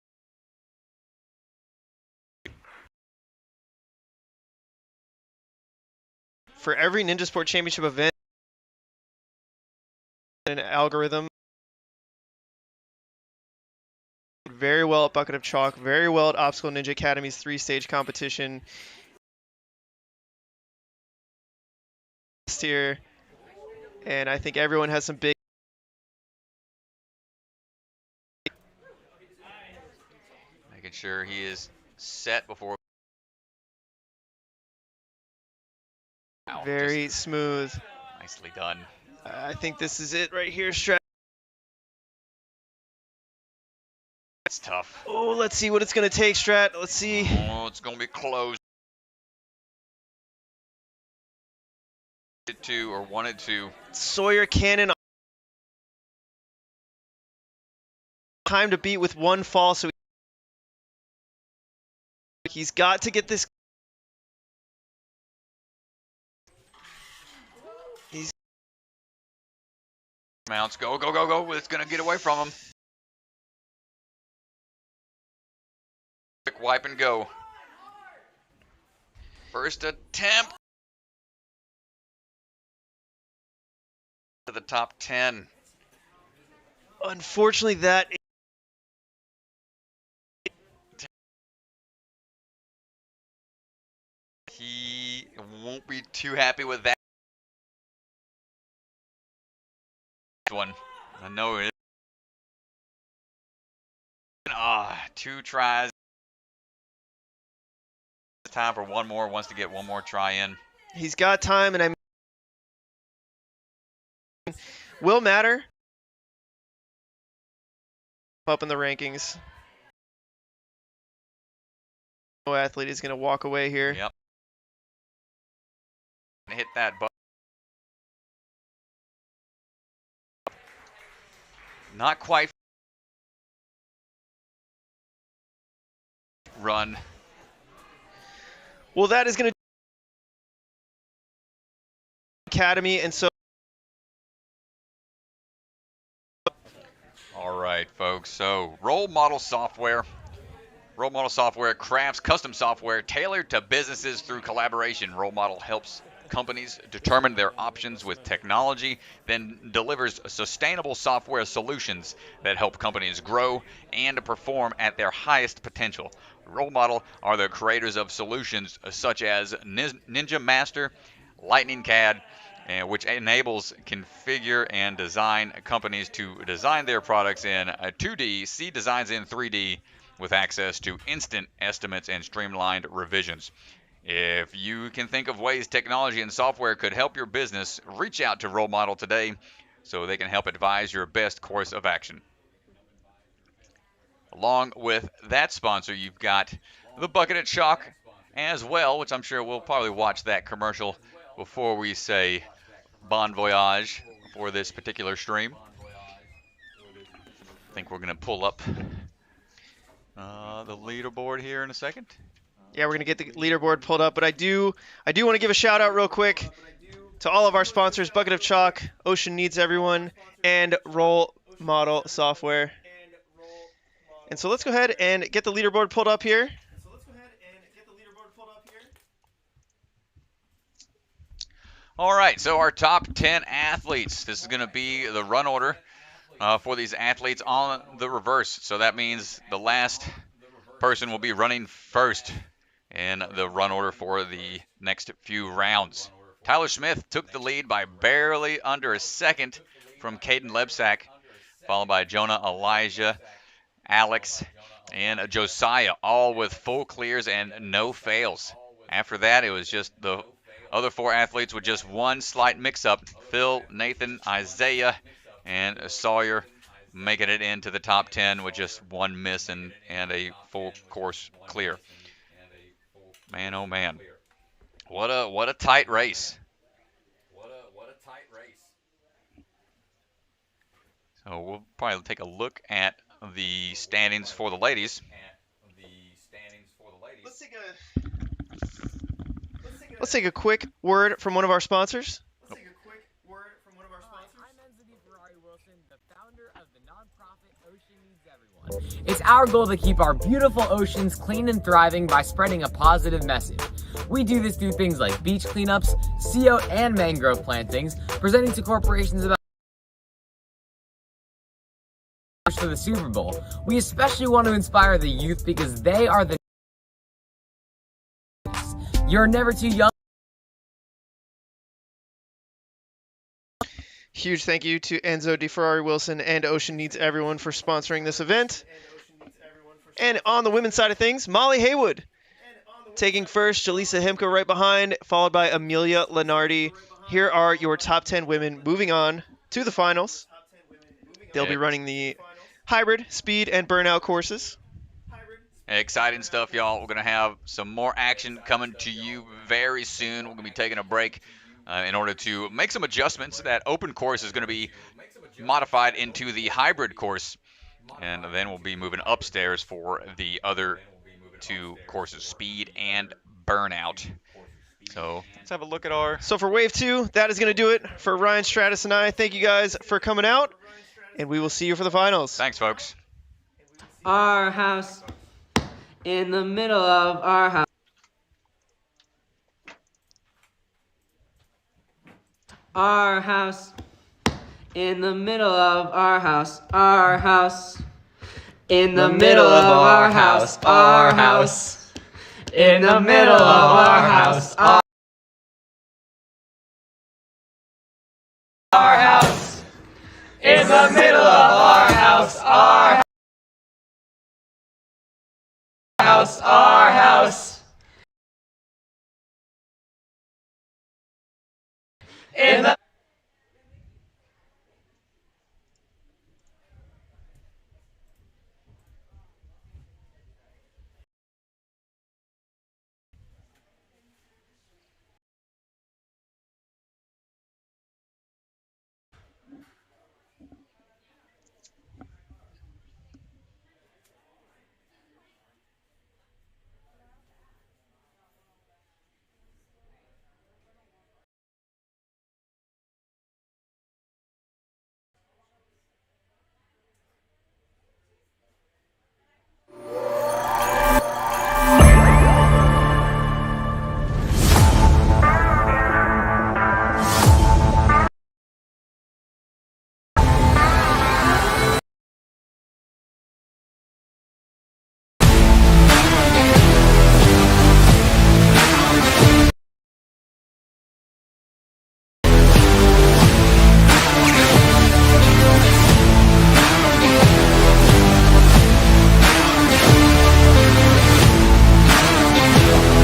For every Ninja Sport Championship event, an algorithm. Very well at Bucket of Chalk, very well at Obstacle Ninja Academy's 3-stage competition. Here, and I think everyone has some big. Making sure he is set before. Wow, Very smooth. Nicely done. I think this is it right here. That's tough. Oh, let's see what it's going to take, Strat. Let's see. Oh, it's going to be close. Wanted to. Sawyer Cannon. Time to beat with one fall, so he's got to get this. He's Mounts, go, go, go, go. It's going to get away from him. Quick wipe and go. First attempt. To the top 10. unfortunately that. He won't be too happy with that one. I know it. Two tries. Time for one more. Wants to get one more try in. He's got time, and will matter up in the rankings. No athlete is going to walk away here. Yep. Hit that button. Not quite. Run. Well, that is going to Academy, and so. All right, folks. So, role model software. Role Model Software crafts custom software tailored to businesses through collaboration. Role Model helps companies determine their options with technology, then delivers sustainable software solutions that help companies grow and perform at their highest potential. Role Model are the creators of solutions such as Ninja Master, Lightning CAD, which enables configure and design companies to design their products in 2D, see designs in 3D, with access to instant estimates and streamlined revisions. If you can think of ways technology and software could help your business, reach out to Role Model today so they can help advise your best course of action. Along with that sponsor, you've got the Bucket of Chalk as well, which I'm sure we'll probably watch that commercial before we say bon voyage for this particular stream. I think we're going to pull up the leaderboard here in a second. Yeah, we're going to get the leaderboard pulled up, but I do want to give a shout out real quick to all of our sponsors, Bucket of Chalk, Ocean Needs Everyone, and Role Model Software. And so let's go ahead and get the leaderboard pulled up here. All right, so our top 10 athletes. This is going to be the run order for these athletes on the reverse. So that means the last person will be running first in the run order for the next few rounds. Tyler Smith took the lead by barely under a second from Caden Lebsack, followed by Jonah, Elijah, Alex, and Josiah, all with full clears and no fails. After that, it was just the other four athletes with just one slight mix-up. Phil, Nathan, Isaiah, and Sawyer making it into the top 10 with just one miss and a full course clear. Man, oh man, what a tight race. So we'll probably take a look at the standings for the ladies. Let's take a quick word from one of our sponsors. It's our goal to keep our beautiful oceans clean and thriving by spreading a positive message. We do this through things like beach cleanups, CO and mangrove plantings, presenting to corporations about for the Super Bowl. We especially want to inspire the youth because they are the You're never too young. Huge thank you to Enzo DeFerrari Wilson and Ocean Needs Everyone for sponsoring this event. And on the women's side of things, Molly Haywood taking first, Jaleesa Himka right behind, followed by Amelia Lenardi. Here are your top 10 women moving on to the finals. They'll be running the hybrid, speed, and burnout courses. Exciting stuff, y'all. We're going to have some more action coming to you very soon. We're going to be taking a break in order to make some adjustments. That open course is going to be modified into the hybrid course, and then we'll be moving upstairs for the other two courses, speed and burnout. So let's have a look at our... So for Wave 2, that is going to do it for Ryan Stratus and I. Thank you guys for coming out, and we will see you for the finals. Thanks, folks. Our house, in the middle of our house. Our house, in the middle of our house. Our house, in the middle of our house. Our house, in the middle of our house. Our house, in the middle of our house. Our house, our house. In the